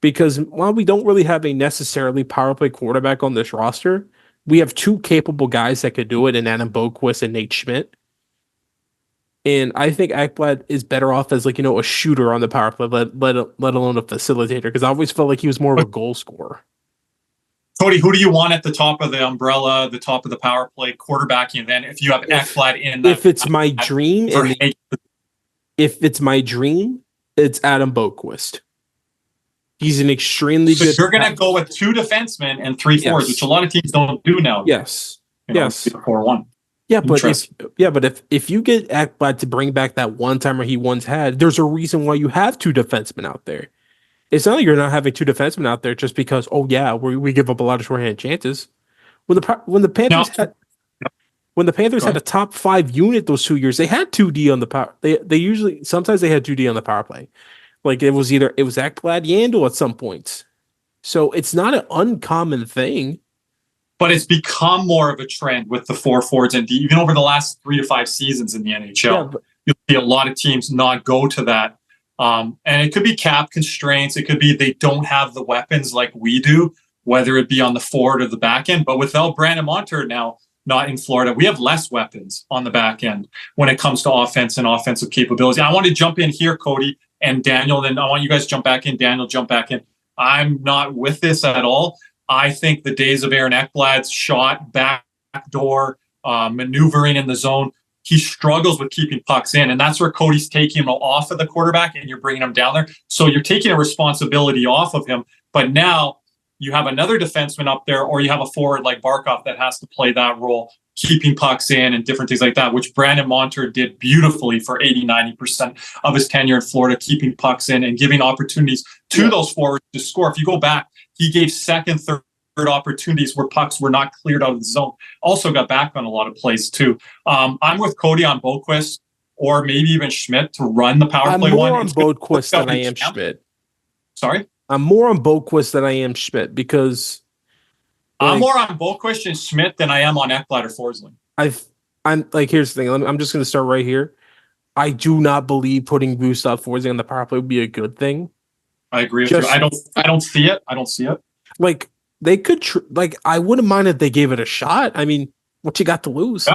Speaker 4: because while we don't really have a necessarily power play quarterback on this roster, we have 2 capable guys that could do it in Adam Boqvist and Nate Schmidt. And I think Ekblad is better off as a shooter on the power play, let alone a facilitator, because I always felt like he was more of a goal scorer.
Speaker 2: Cody, who do you want at the top of the umbrella, the top of the power play, quarterbacking? Then if you have Ekblad in that,
Speaker 4: if it's my dream, it's Adam Boqvist. He's an extremely good.
Speaker 2: You're going to go with 2 defensemen and 3 forwards, which a lot of teams don't do now.
Speaker 4: Yes.
Speaker 2: 4-1.
Speaker 4: Yeah, but if you get Ekblad to bring back that one-timer he once had, there's a reason why you have 2 defensemen out there. It's not like you're not having 2 defensemen out there just because, we give up a lot of shorthanded chances. When the Panthers had a top 5 unit those 2 years, they had 2D on the power. Sometimes they had 2D on the power play. Like it was Ekblad, Yandel at some points. So it's not an uncommon thing.
Speaker 2: But it's become more of a trend with the 4 forwards, and even over the last 3 to 5 seasons in the NHL, you'll see a lot of teams not go to that. And it could be cap constraints. It could be they don't have the weapons like we do, whether it be on the forward or the back end. But without Brandon Montour now not in Florida, we have less weapons on the back end when it comes to offense and offensive capability. I want to jump in here, Cody and Daniel. Then I want you guys to jump back in. Daniel, jump back in. I'm not with this at all. I think the days of Aaron Ekblad's shot, backdoor, maneuvering in the zone, he struggles with keeping pucks in. And that's where Cody's taking him off of the quarterback and you're bringing him down there. So you're taking a responsibility off of him. But now you have another defenseman up there, or you have a forward like Barkov that has to play that role, keeping pucks in and different things like that, which Brandon Montour did beautifully for 80-90% of his tenure in Florida, keeping pucks in and giving opportunities to those forwards to score. If you go back, he gave second, third opportunities where pucks were not cleared out of the zone. Also got back on a lot of plays too. I'm with Cody on Boqvist or maybe even Schmidt to run the power play one.
Speaker 4: I'm more on Boqvist than I am Schmidt.
Speaker 2: Sorry?
Speaker 4: I'm more on Boqvist than I am Schmidt because
Speaker 2: I'm more on Boqvist and Schmidt than I am on Ekblad or Forsling.
Speaker 4: I'm like, here's the thing. I'm just going to start right here. I do not believe putting Gustav Forsling on the power play would be a good thing.
Speaker 2: I agree with you. I don't see it.
Speaker 4: Like they could, I wouldn't mind if they gave it a shot. I mean, what you got to lose?
Speaker 2: Yeah.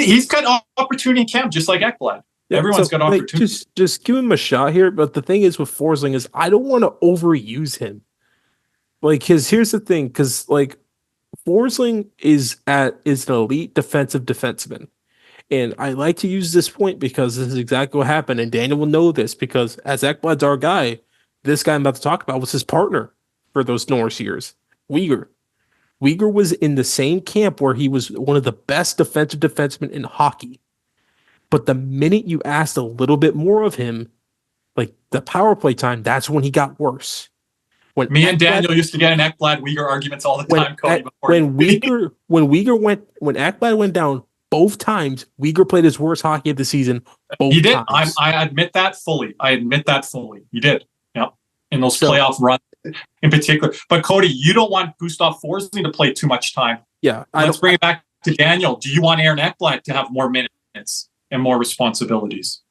Speaker 2: He's got opportunity in camp, just like Ekblad. Yeah, everyone's got opportunity.
Speaker 4: Just give him a shot here. But the thing is with Forsling is I don't want to overuse him. Like here's the thing, because like Forsling is an elite defensive defenseman. And I like to use this point because this is exactly what happened. And Daniel will know this because as Ekblad's our guy, this guy I'm about to talk about was his partner for those Norris years, Uyghur. Uyghur was in the same camp where he was one of the best defensive defensemen in hockey. But the minute you asked a little bit more of him, like the power play time, that's when he got worse. When
Speaker 2: Me and Daniel used to get in Ekblad-Uyghur arguments all the time, Cody.
Speaker 4: When Ekblad went down both times, Uyghur played his worst hockey of the season. Both
Speaker 2: he did.
Speaker 4: Times.
Speaker 2: I admit that fully. He did. Yeah, in those playoff runs in particular. But Cody, you don't want Gustav Forsling to play too much time.
Speaker 4: Yeah,
Speaker 2: let's bring it back to Daniel. Do you want Aaron Ekblad to have more minutes and more responsibilities?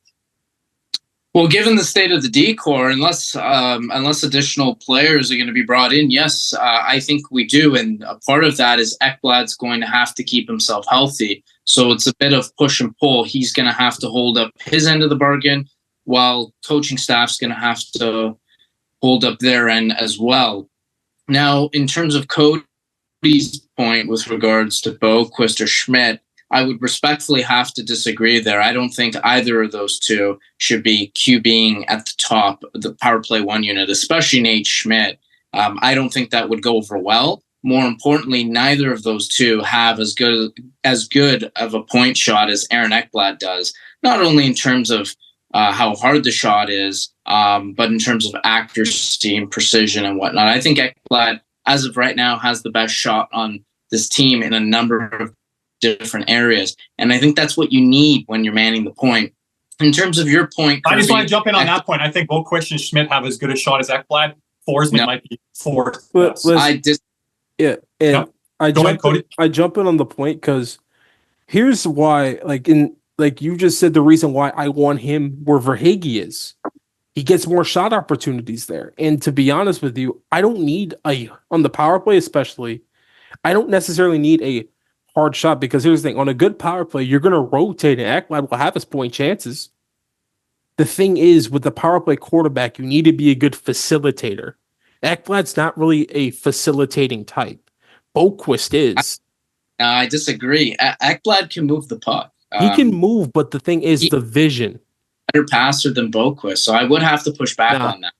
Speaker 3: Well, given the state of the decor, unless additional players are going to be brought in, yes, I think we do. And a part of that is Ekblad's going to have to keep himself healthy. So it's a bit of push and pull. He's going to have to hold up his end of the bargain while coaching staff's going to have to hold up their end as well. Now, in terms of Cody's point with regards to Boqvist or Schmidt, I would respectfully have to disagree there. I don't think either of those two should be QBing at the top of the power play one unit, especially Nate Schmidt. I don't think that would go over well. More importantly, neither of those two have as good of a point shot as Aaron Ekblad does, not only in terms of how hard the shot is, but in terms of accuracy and precision and whatnot. I think Ekblad, as of right now, has the best shot on this team in a number of different areas. And I think that's what you need when you're manning the point. In terms of your point,
Speaker 2: Kirby, I just want to jump in on that point. I think Boqvist and Schmidt have as good a shot as Ekblad. Forsman might be fourth.
Speaker 4: I jump in on the point because here's why, like you just said, the reason why I want him where Verhaeghe is. He gets more shot opportunities there. And to be honest with you, I don't need on the power play especially, I don't necessarily need a hard shot, because here's the thing. On a good power play, you're going to rotate, and Ekblad will have his point chances. The thing is, with the power play quarterback, you need to be a good facilitator. Ekblad's not really a facilitating type. Boqvist is.
Speaker 3: I disagree. Ekblad can move the puck.
Speaker 4: He can move, but the thing is the vision.
Speaker 3: Better passer than Boqvist, so I would have to push back on that.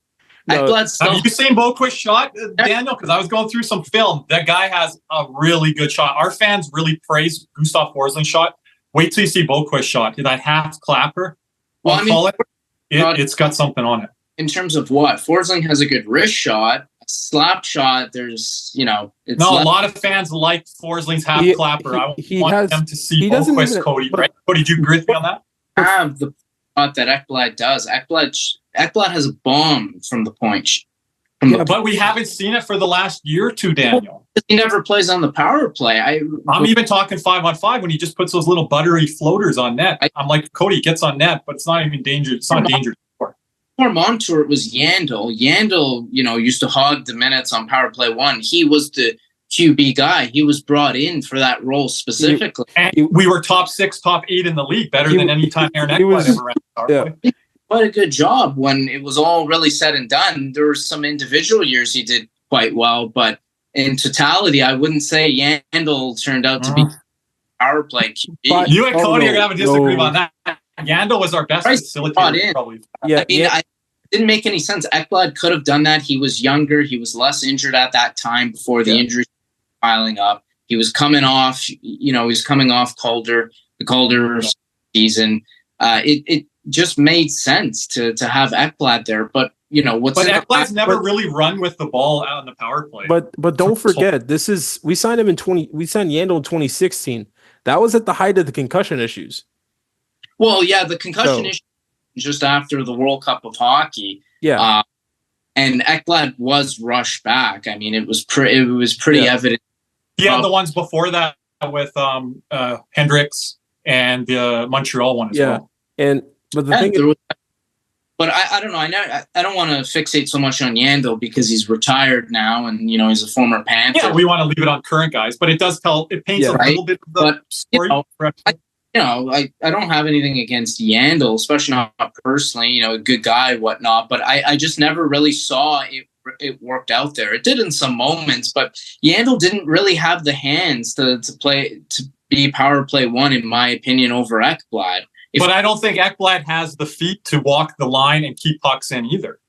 Speaker 2: Have you seen Boqvist's shot, Daniel? Because I was going through some film. That guy has a really good shot. Our fans really praise Gustav Forsling's shot. Wait till you see Boqvist's shot. That half clapper.
Speaker 3: Well, I mean,
Speaker 2: it's got something on it.
Speaker 3: In terms of what? Forsling has a good wrist shot. A slap shot, there's, it's
Speaker 2: a lot of fans like Forsling's half clapper. I want them to see Boqvist, Cody. Right? Cody, do you agree with me on that?
Speaker 3: Have the shot that Ekblad does. Ekblad has a bomb from the point.
Speaker 2: But we haven't seen it for the last year or two, Daniel.
Speaker 3: He never plays on the power play.
Speaker 2: I'm even talking 5-on-5 when he just puts those little buttery floaters on net. I'm like, Cody gets on net, but it's not even dangerous. It's not dangerous.
Speaker 3: Before Montour, it was Yandel. Yandel, used to hog the minutes on power play one. He was the QB guy. He was brought in for that role specifically.
Speaker 2: And we were top 6, top 8 in the league, better than any time Aaron Ekblad ever ran power play.
Speaker 3: Quite a good job when it was all really said and done. There were some individual years he did quite well, but in totality, I wouldn't say Yandel turned out to be power play QB.
Speaker 2: You and Cody are going to have a disagreement on that. Yandel was our best facilitator, probably.
Speaker 3: Yeah, it didn't make any sense. Ekblad could have done that. He was younger. He was less injured at that time before the injuries were piling up. He was coming off, the Calder season. It just made sense to have Ekblad there. But,
Speaker 2: Ekblad's never really run with the ball out on the power play.
Speaker 4: But don't forget, we signed him we signed Yandel in 2016. That was at the height of the concussion issues.
Speaker 3: Well, yeah, the concussion issue just after the World Cup of Hockey.
Speaker 4: Yeah.
Speaker 3: And Ekblad was rushed back. I mean, it was pretty evident.
Speaker 2: He had the ones before that with Hendricks and the Montreal one as well.
Speaker 4: But the thing is,
Speaker 3: but I don't know. I don't want to fixate so much on Yandel because he's retired now, and he's a former Panther.
Speaker 2: Yeah, we want to leave it on current guys, but it paints a little bit of the story.
Speaker 3: I don't have anything against Yandel, especially not personally. A good guy, whatnot. But I just never really saw it worked out there. It did in some moments, but Yandel didn't really have the hands to be power play one, in my opinion, over Ekblad.
Speaker 2: But I don't think Ekblad has the feet to walk the line and keep pucks in either.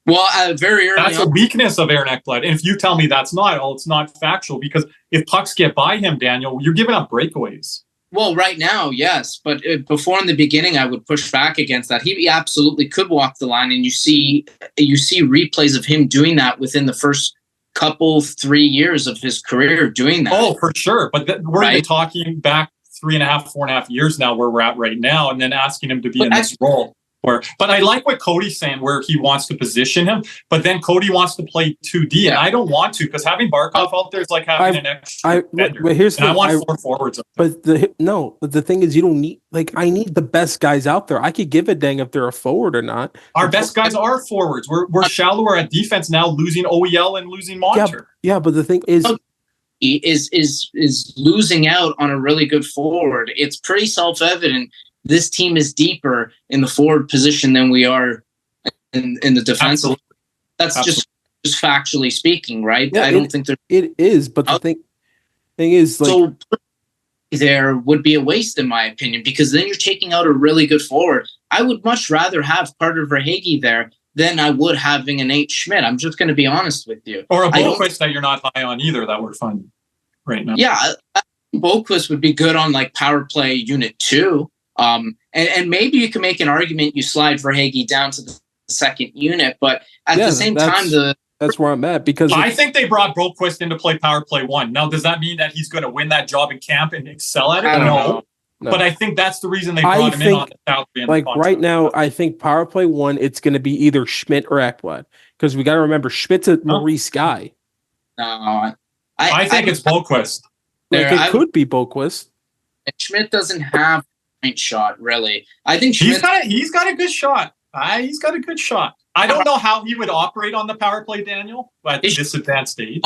Speaker 3: Well, very early
Speaker 2: that's a weakness of Aaron Ekblad. And if you tell me that's not, it's not factual, because if pucks get by him, Daniel, you're giving up breakaways.
Speaker 3: Well, right now, yes. But before in the beginning, I would push back against that. He absolutely could walk the line, and you see replays of him doing that within the first 3 years of his career doing that.
Speaker 2: Oh, for sure. But we're talking back 4.5 years now where we're at right now, and then asking him to be in this role. But I like what Cody's saying, where he wants to position him, but then Cody wants to play 2D, and I don't want to, because having Barkov out there is like having an extra defender.
Speaker 4: But here's
Speaker 2: I want 4 forwards.
Speaker 4: But the thing is, you don't need, I need the best guys out there. I could give a dang if they're a forward or not.
Speaker 2: Our best guys are forwards. We're shallower at defense now, losing OEL and losing Montour.
Speaker 4: Yeah, but the thing is
Speaker 3: losing out on a really good forward. It's pretty self-evident this team is deeper in the forward position than we are in the defensive. That's
Speaker 2: Absolutely.
Speaker 3: just factually speaking, right?
Speaker 4: Yeah,
Speaker 3: I don't think
Speaker 4: it is, but the thing is, like,
Speaker 3: so there would be a waste in my opinion, because then you're taking out a really good forward. I would much rather have Carter Verhaeghe there than I would having a Nate Schmidt. I'm just going to be honest with you.
Speaker 2: Or a Boquist that you're not high on either that we're finding right now.
Speaker 3: Yeah, Boquist would be good on like power play unit 2. And maybe you can make an argument you slide Verhaeghe down to the second unit, but at the same time,
Speaker 4: that's where I'm at, because
Speaker 2: I think they brought Boquist in to play power play 1. Now, does that mean that he's going to win that job in camp and excel at it? No. But I think that's the reason they brought him in on the salary.
Speaker 4: Like right now, I think power play 1, it's going to be either Schmidt or Ekblad, because we got to remember Schmidt's a Maurice guy.
Speaker 3: No,
Speaker 2: I think it's Boquist.
Speaker 4: It could be Boquist.
Speaker 3: Schmidt doesn't have a point shot, really. I think
Speaker 2: he's got a good shot. He's got a good shot. I don't know how he would operate on the power play, Daniel, at this advanced stage.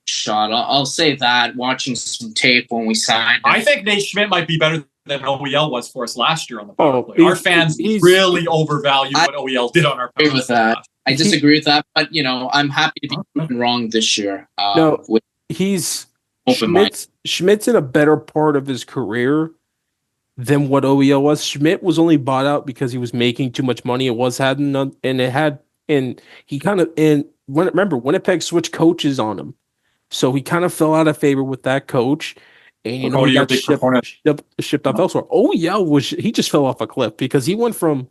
Speaker 3: Shot. I'll say that, watching some tape when we signed him.
Speaker 2: I think Nate Schmidt might be better than OEL was for us last year on the power play. Our fans really overvalue what OEL did on our power play.
Speaker 3: With that. I disagree with that, but I'm happy to be proven wrong this year.
Speaker 4: Schmidt's in a better part of his career than what OEL was. Schmidt was only bought out because he was making too much money. Remember, Winnipeg switched coaches on him, so he kind of fell out of favor with that coach, and he got shipped off elsewhere. OEL he just fell off a cliff because he went from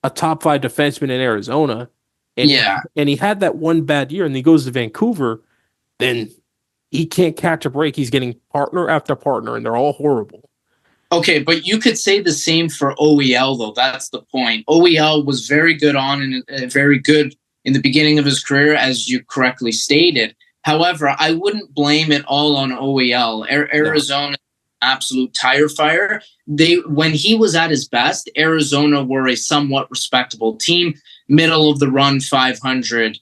Speaker 4: a top 5 defenseman in Arizona, and he had that one bad year, and he goes to Vancouver, then he can't catch a break. He's getting partner after partner, and they're all horrible.
Speaker 3: Okay, but you could say the same for OEL, though. That's the point. OEL was very good very good in the beginning of his career, as you correctly stated. However, I wouldn't blame it all on OEL. Arizona, absolute tire fire. When he was at his best, Arizona were a somewhat respectable team, middle of the run 500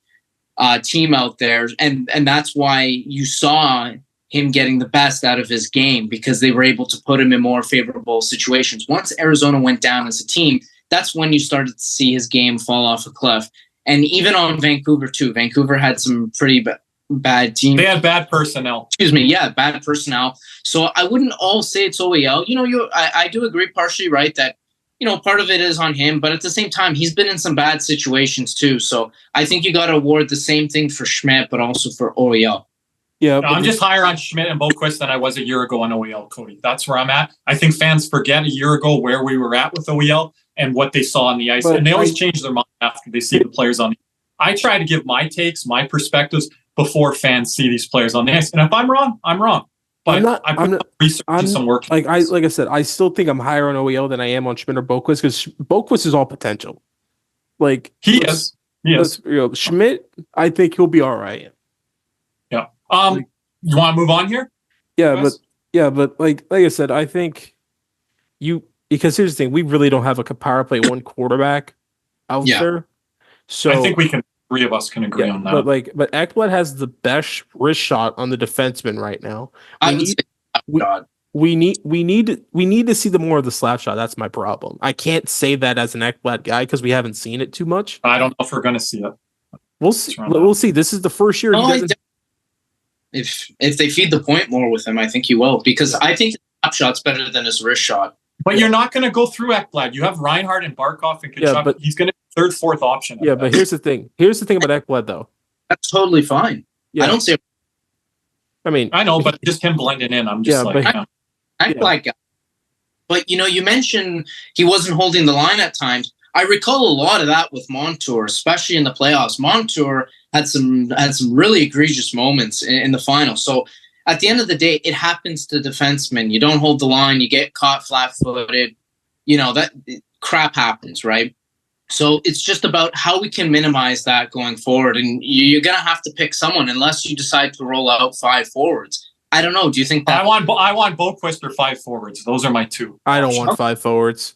Speaker 3: team out there, and that's why you saw him getting the best out of his game, because they were able to put him in more favorable situations. Once Arizona went down as a team, that's when you started to see his game fall off a cliff. And even on Vancouver too. Vancouver had some pretty bad teams.
Speaker 2: They had bad personnel.
Speaker 3: Bad personnel. So I wouldn't all say it's OEL. I do agree partially, right, that part of it is on him, but at the same time, he's been in some bad situations too. So I think you got to award the same thing for Schmidt, but also for OEL.
Speaker 4: Yeah,
Speaker 2: I'm just higher on Schmidt and Boquist than I was a year ago on OEL, Cody. That's where I'm at. I think fans forget a year ago where we were at with OEL and what they saw on the ice. And they always change their mind after they see the players on the ice. I try to give my takes, my perspectives before fans see these players on the ice. And if I'm wrong, I'm wrong. But I put research and some work.
Speaker 4: Like I said, I still think I'm higher on OEL than I am on Schmidt or Boquist, because Boquist is all potential. Like
Speaker 2: he is.
Speaker 4: Schmidt, I think he'll be all right.
Speaker 2: Yeah. You want to move on here?
Speaker 4: Yeah, but like I said, I think because here's the thing, we really don't have a power play 1 quarterback out there. So
Speaker 2: I think 3 of us can agree on that.
Speaker 4: But Ekblad has the best wrist shot on the defenseman right now. We need to see more of the slap shot. That's my problem. I can't say that as an Ekblad guy because we haven't seen it too much.
Speaker 2: I don't know if we're going to see it.
Speaker 4: We'll see. We'll see. This is the first year.
Speaker 3: If they feed the point more with him, I think he will, because I think the slap shot's better than his wrist shot.
Speaker 2: But you're not going to go through Ekblad. You have Reinhardt and Barkov and Kachuk. But he's going to be 3rd, 4th option.
Speaker 4: Yeah, but here's the thing. Here's the thing about Ekblad, though.
Speaker 3: That's totally fine. Yeah. I don't say.
Speaker 2: I know, but just him blending in. I'm just
Speaker 3: Ekblad guy. But you mentioned he wasn't holding the line at times. I recall a lot of that with Montour, especially in the playoffs. Montour had some really egregious moments in the final. So at the end of the day, it happens to defensemen. You don't hold the line, you get caught flat-footed. That crap happens, right? So it's just about how we can minimize that going forward. And you're going to have to pick someone unless you decide to roll out 5 forwards. I don't know. Do you think that?
Speaker 2: I want Boquist or 5 forwards. Those are my 2.
Speaker 4: I don't want 5 forwards.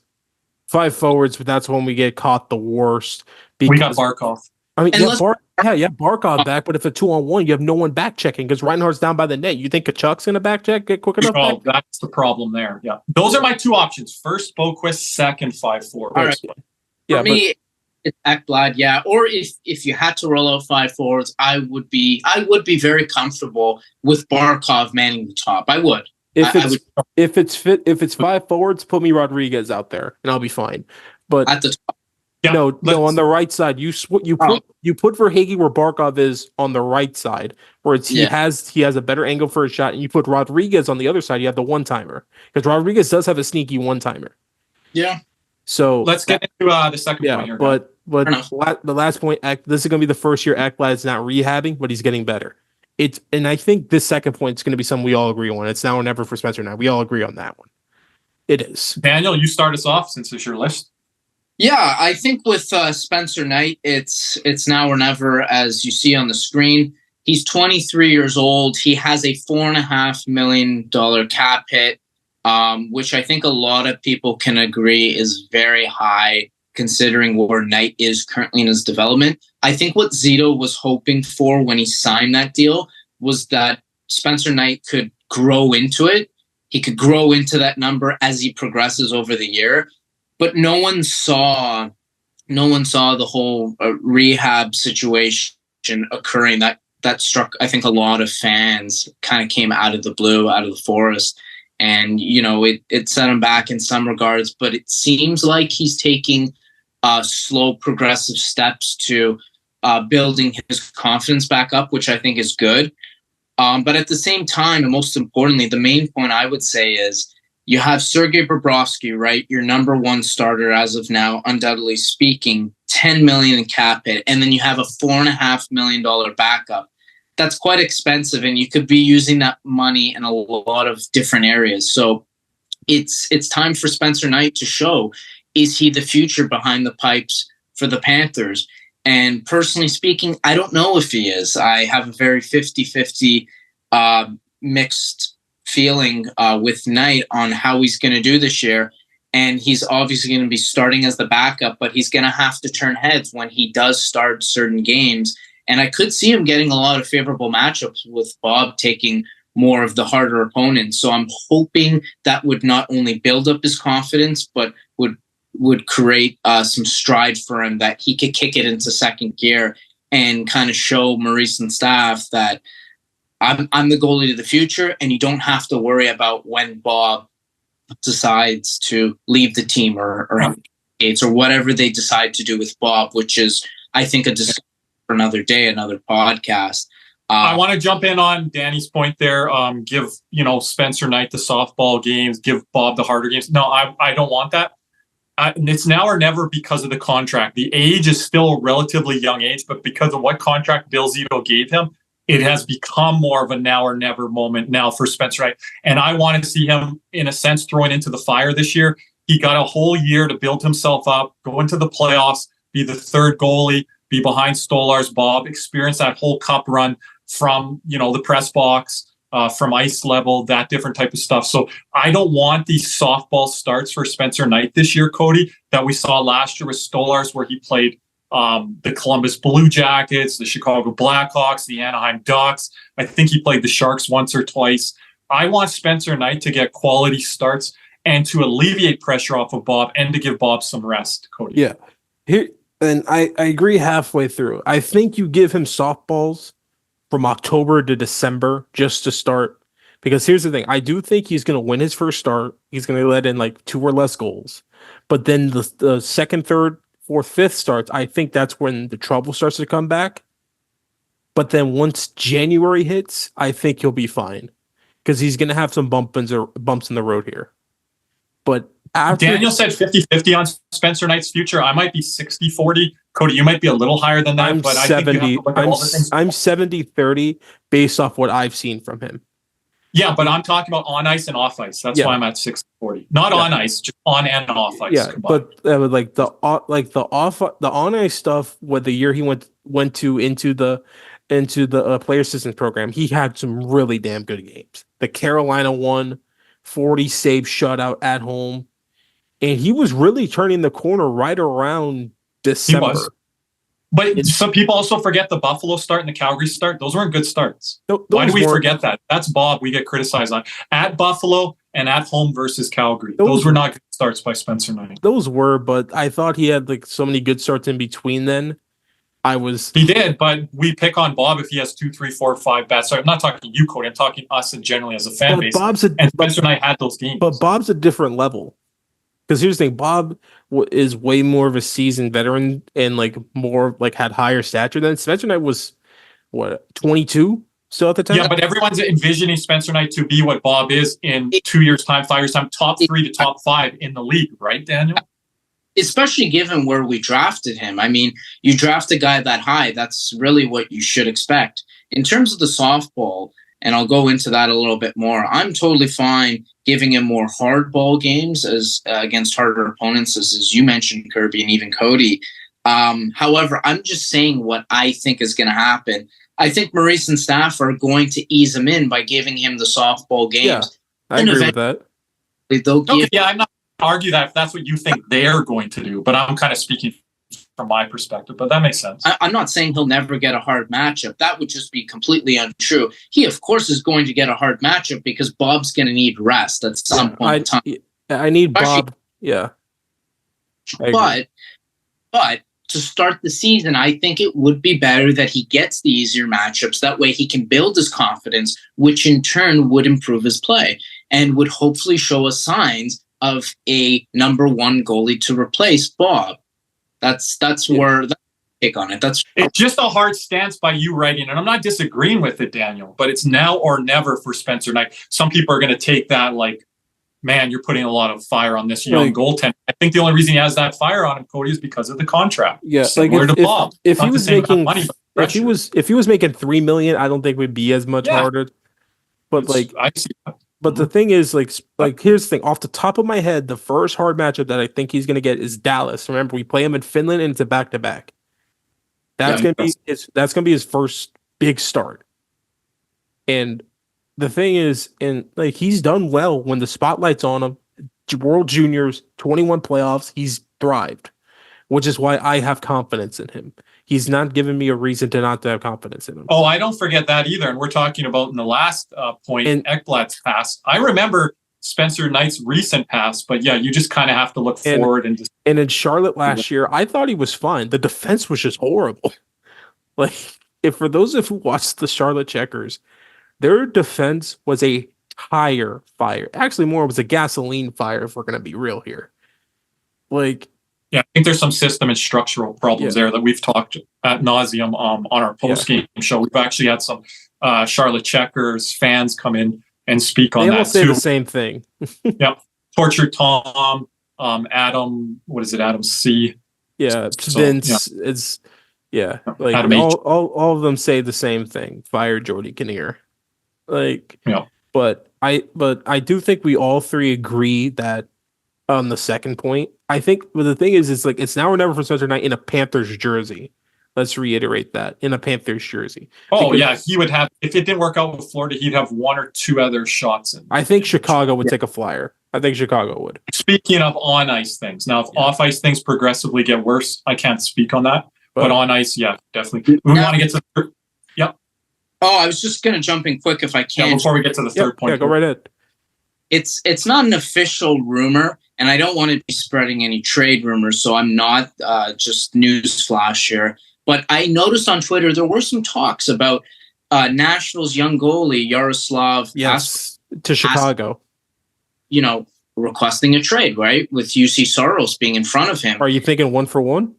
Speaker 4: 5 forwards, but that's when we get caught the worst.
Speaker 2: We got Barkov.
Speaker 4: Barkov back, but if a 2-on-1, you have no one back checking because Reinhardt's down by the net. You think Kachuk's going to back check, get quick enough?
Speaker 2: Oh, that's the problem there. Yeah. Those are my 2 options. 1st, Boquist, 2nd, 5 forwards.
Speaker 3: All right. For me, it's Ekblad, yeah. Or if you had to roll out 5 forwards, I would be very comfortable with Barkov manning the top. I would.
Speaker 4: If it's 5 forwards, put me Rodriguez out there and I'll be fine. But
Speaker 3: at the top.
Speaker 2: Yeah,
Speaker 4: no, on the right side, you put Verhaeghe where Barkov is on the right side, where he has a better angle for a shot, and you put Rodriguez on the other side. You have the one timer because Rodriguez does have a sneaky one timer.
Speaker 3: Yeah.
Speaker 2: So let's get into the second point here.
Speaker 4: But the last point, this is going to be the first year Ekblad's not rehabbing, but he's getting better. And I think this second point is going to be something we all agree on. It's now or never for Spencer and I. We all agree on that one. It is.
Speaker 2: Daniel, you start us off since it's your list.
Speaker 3: Yeah, I think with Spencer Knight, it's now or never, as you see on the screen. He's 23 years old. He has a $4.5 million cap hit, which I think a lot of people can agree is very high considering where Knight is currently in his development. I think what Zito was hoping for when he signed that deal was that Spencer Knight could grow into it. He could grow into that number as he progresses over the year. But no one saw the whole rehab situation occurring. That struck, I think, a lot of fans. Kind of came out of the blue, out of the forest, and it set him back in some regards. But it seems like he's taking slow, progressive steps to building his confidence back up, which I think is good. But at the same time, and most importantly, the main point I would say is, you have Sergei Bobrovsky, right? Your number one starter as of now, undoubtedly speaking, $10 million in cap hit. And then you have a $4.5 million backup. That's quite expensive. And you could be using that money in a lot of different areas. So it's time for Spencer Knight to show, is he the future behind the pipes for the Panthers? And personally speaking, I don't know if he is. I have a very 50-50 mixed feeling with Knight on how he's going to do this year. And he's obviously going to be starting as the backup, but he's going to have to turn heads when he does start certain games. And I could see him getting a lot of favorable matchups with Bob taking more of the harder opponents. So I'm hoping that would not only build up his confidence, but would create some stride for him, that he could kick it into second gear and kind of show Maurice and staff that I'm the goalie of the future, and you don't have to worry about when Bob decides to leave the team or whatever they decide to do with Bob, which is, I think, a discussion for another day, another podcast.
Speaker 2: I want to jump in on Danny's point there. Give Spencer Knight the softball games, give Bob the harder games. No, I don't want that. It's now or never because of the contract. The age is still a relatively young age, but because of what contract Bill Zito gave him, it has become more of a now or never moment now for Spencer Knight. And I want to see him, in a sense, thrown into the fire this year. He got a whole year to build himself up, go into the playoffs, be the third goalie, be behind Stolarz, Bob, experience that whole cup run from, the press box, from ice level, that different type of stuff. So I don't want these softball starts for Spencer Knight this year, Cody, that we saw last year with Stolarz, where he played the Columbus Blue Jackets, the Chicago Blackhawks, the Anaheim Ducks. I think he played the Sharks once or twice. I want Spencer Knight to get quality starts and to alleviate pressure off of Bob and to give Bob some rest, Cody.
Speaker 4: Yeah. And I agree halfway through. I think you give him softballs from October to December just to start. Because here's the thing. I do think he's going to win his first start. He's going to let in like 2 or less goals. But then the second, third, fourth, fifth starts, I think that's when the trouble starts to come back. But then once January hits, I think he'll be fine. Because he's going to have some bumps in the road here. But
Speaker 2: Daniel said 50-50 on Spencer Knight's future. I might be 60-40. Cody, you might be a little higher than that. But 70, I think you have to look at all the things.
Speaker 4: I'm 70-30 based off what I've seen from him.
Speaker 2: Yeah, but I'm talking about on ice and off ice. That's why I'm at 60-40. Not on ice, just on and off ice.
Speaker 4: Yeah, combined. But like the on ice stuff, what the year he went to into the player assistance program, he had some really damn good games. The Carolina one, 40 save shutout at home, and he was really turning the corner right around December.
Speaker 2: He was. But some people also forget the Buffalo start and the Calgary start. Those weren't good starts. Why do we forget that? That's Bob we get criticized on. At Buffalo and at home versus Calgary. Those were not good starts by Spencer Knight.
Speaker 4: Those were, but I thought he had like so many good starts in between then.
Speaker 2: He did, but we pick on Bob if he has 2, 3, 4, 5 bad starts. I'm not talking you, Cody. I'm talking us and generally as a fan base. And Spencer Knight had those games.
Speaker 4: But Bob's a different level. Because here's the thing, Bob is way more of a seasoned veteran and like more like had higher stature than Spencer Knight was. What, 22 still at the time?
Speaker 2: Yeah, but everyone's envisioning Spencer Knight to be what Bob is in 2 years' time, 5 years' time, top 3 to top 5 in the league, right, Daniel?
Speaker 3: Especially given where we drafted him. I mean, you draft a guy that high, that's really what you should expect. In terms of the softball, and I'll go into that a little bit more, I'm totally fine giving him more hardball games as against harder opponents, as you mentioned, Kirby, and even Cody. However, I'm just saying what I think is going to happen. I think Maurice and staff are going to ease him in by giving him the softball games.
Speaker 4: Yeah, I agree with that.
Speaker 2: I'm not argue that if that's what you think they're going to do, but I'm kind of speaking from my perspective, but that makes sense.
Speaker 3: I'm not saying he'll never get a hard matchup. That would just be completely untrue. He, of course, is going to get a hard matchup because Bob's going to need rest at some point in time.
Speaker 4: I need Bob. Yeah.
Speaker 3: But to start the season, I think it would be better that he gets the easier matchups. That way he can build his confidence, which in turn would improve his play and would hopefully show us signs of a number one goalie to replace Bob. That's where I take on it.
Speaker 2: It's just a hard stance by you writing, and I'm not disagreeing with it, Daniel, but it's now or never for Spencer Knight. Some people are going to take that like, man, you're putting a lot of fire on this young goaltender. I think the only reason he has that fire on him, Cody, is because of the contract.
Speaker 4: Yeah, like if he was making money, if he was making $3 million, I don't think it would be as much harder. But I see that. But the thing is, like here's the thing. Off the top of my head, the first hard matchup that I think he's going to get is Dallas. Remember, we play him in Finland, and it's a back-to-back. That's going to be his first big start. And the thing is, he's done well when the spotlight's on him. World Juniors, 21 playoffs, he's thrived, which is why I have confidence in him. He's not giving me a reason to not to have confidence in him.
Speaker 2: Oh, I don't forget that either. And we're talking about in the last point, Ekblad's pass. I remember Spencer Knight's recent pass, but yeah, you just kind of have to look forward. And
Speaker 4: in Charlotte last year, I thought he was fine. The defense was just horrible. For those who watched the Charlotte Checkers, their defense was a tire fire. Actually, more, it was a gasoline fire, if we're going to be real here.
Speaker 2: Yeah, I think there's some system and structural problems there that we've talked ad nauseum on our post-game show. We've actually had some Charlotte Checkers fans come in and speak on that too. They all
Speaker 4: say the same thing.
Speaker 2: Yeah. Tortured Tom, Adam, what is it, Adam C?
Speaker 4: Yeah, Vince, it's, all of them say the same thing. Fire Jordy Kinnear. But I do think we all three agree that on the second point, I think, but the thing is, it's now or never for Spencer Knight in a Panthers jersey. Let's reiterate that, in a Panthers jersey.
Speaker 2: He would have, if it didn't work out with Florida, he'd have 1 or 2 other shots in.
Speaker 4: I think Chicago would take a flyer. I think Chicago would.
Speaker 2: Speaking of on-ice things, now if off-ice things progressively get worse, I can't speak on that. But on ice, yeah, definitely. We want to get to the Yep.
Speaker 3: Oh, I was just going to jump in quick if I can.
Speaker 2: Yeah, before we get to the third point.
Speaker 4: Yeah, go right ahead.
Speaker 3: It's not an official rumor, and I don't want to be spreading any trade rumors, so I'm not just newsflash here. But I noticed on Twitter there were some talks about Nashville's young goalie, Yaroslav
Speaker 4: Askarov, to Chicago.
Speaker 3: Requesting a trade, right? With UC Soros being in front of him.
Speaker 4: Are you thinking 1-for-1?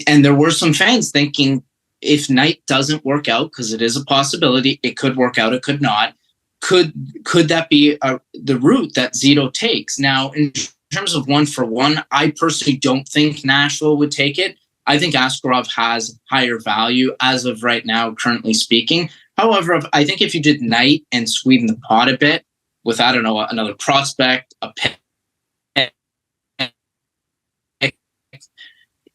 Speaker 3: And there were some fans thinking if Knight doesn't work out, because it is a possibility, it could work out, it could not. Could that be the route that Zito takes? Now, in terms of 1-for-1, I personally don't think Nashville would take it. I think Askarov has higher value as of right now, currently speaking. However, I think if you did Knight and sweeten the pot a bit with, I don't know, another prospect, a pick,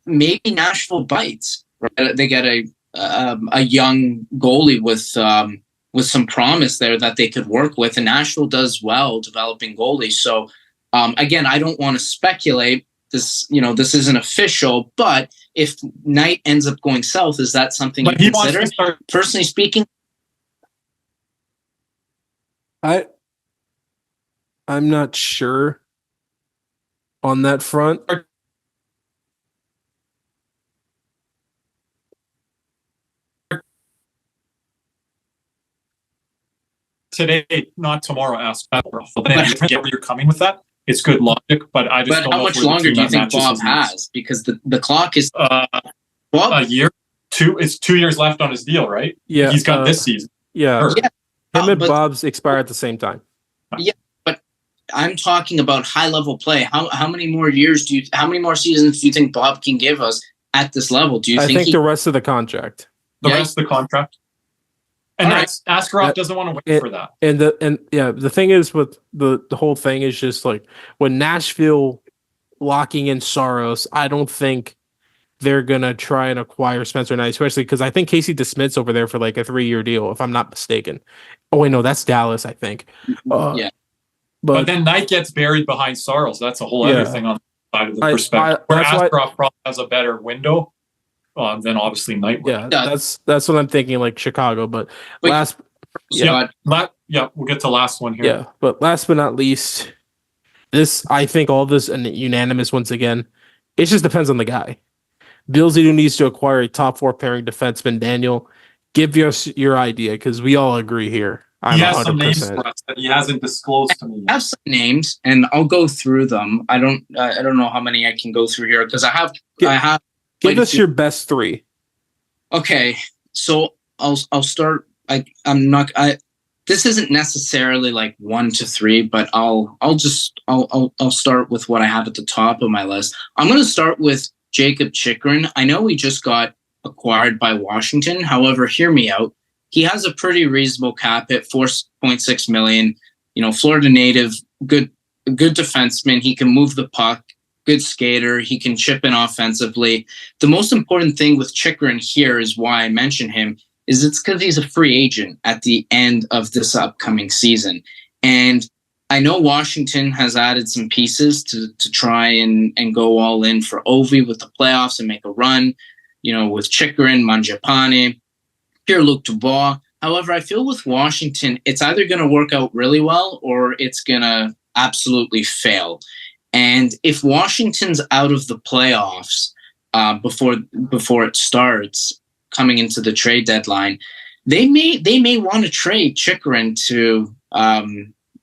Speaker 3: maybe Nashville bites. Right? They get a young goalie with some promise there that they could work with, and Nashville does well developing goalies. So again, I don't want to speculate. This isn't official, but if Knight ends up going south, is that something you consider? Personally speaking,
Speaker 4: I'm not sure. on that front.
Speaker 2: Today, not tomorrow, ask Pat. I get where you're coming with that. It's good logic, but I just don't know.
Speaker 3: But how much longer do you think Bob has? Because the clock is
Speaker 2: a year. It's 2 years left on his deal, right?
Speaker 4: Yeah,
Speaker 2: he's got this season.
Speaker 4: Yeah, him and Bob's expire at the same time.
Speaker 3: Yeah, but I'm talking about high level play. How many more years how many more seasons do you think Bob can give us at this level? Do you think?
Speaker 4: I think the rest of the contract.
Speaker 2: The rest of the contract. And Askarov doesn't want to wait for that.
Speaker 4: And the thing is with the whole thing is just like when Nashville locking in Saros, I don't think they're gonna try and acquire Spencer Knight, especially because I think Casey DeSmith's over there for like a 3-year deal, if I'm not mistaken. Oh wait, no, that's Dallas, I think.
Speaker 2: But then Knight gets buried behind Saros. That's a whole other thing on the side of the perspective. Where Askarov probably has a better window. Then obviously Knight.
Speaker 4: Yeah, that's what I'm thinking. Like Chicago, but we'll
Speaker 2: get to last one here.
Speaker 4: Yeah, but last but not least, I think all this and unanimous once again. It just depends on the guy. Billsy needs to acquire a top 4 pairing defenseman. Daniel, give us your idea because we all agree here.
Speaker 2: He has 100%. Some names for us that he hasn't disclosed to me.
Speaker 3: I have some names, and I'll go through them. I don't know how many I can go through here because I have.
Speaker 4: Give us your best 3. Okay,
Speaker 3: so I'll start. This isn't necessarily like 1 to 3, but I'll start with what I have at the top of my list. I'm going to start with Jakob Chychrun. I know he just got acquired by Washington. However, hear me out. He has a pretty reasonable cap hit, $4.6 million. Florida native, good defenseman. He can move the puck. Good skater. He can chip in offensively. The most important thing with Chychrun here is why I mention him is it's because he's a free agent at the end of this upcoming season. And I know Washington has added some pieces to try and go all in for Ovi with the playoffs and make a run, with Chychrun, Mangiapane, Pierre-Luc Dubois. However, I feel with Washington, it's either going to work out really well or it's going to absolutely fail. And if Washington's out of the playoffs before it starts, coming into the trade deadline, they may want to trade Chychrun to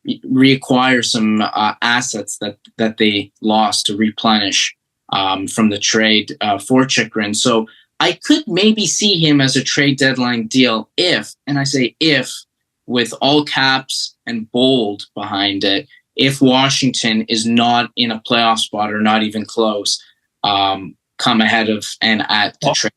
Speaker 3: reacquire some assets that they lost to replenish from the trade for Chychrun. So I could maybe see him as a trade deadline deal if, and I say if, with all caps and bold behind it, if Washington is not in a playoff spot or not even close, come ahead of and at the trade.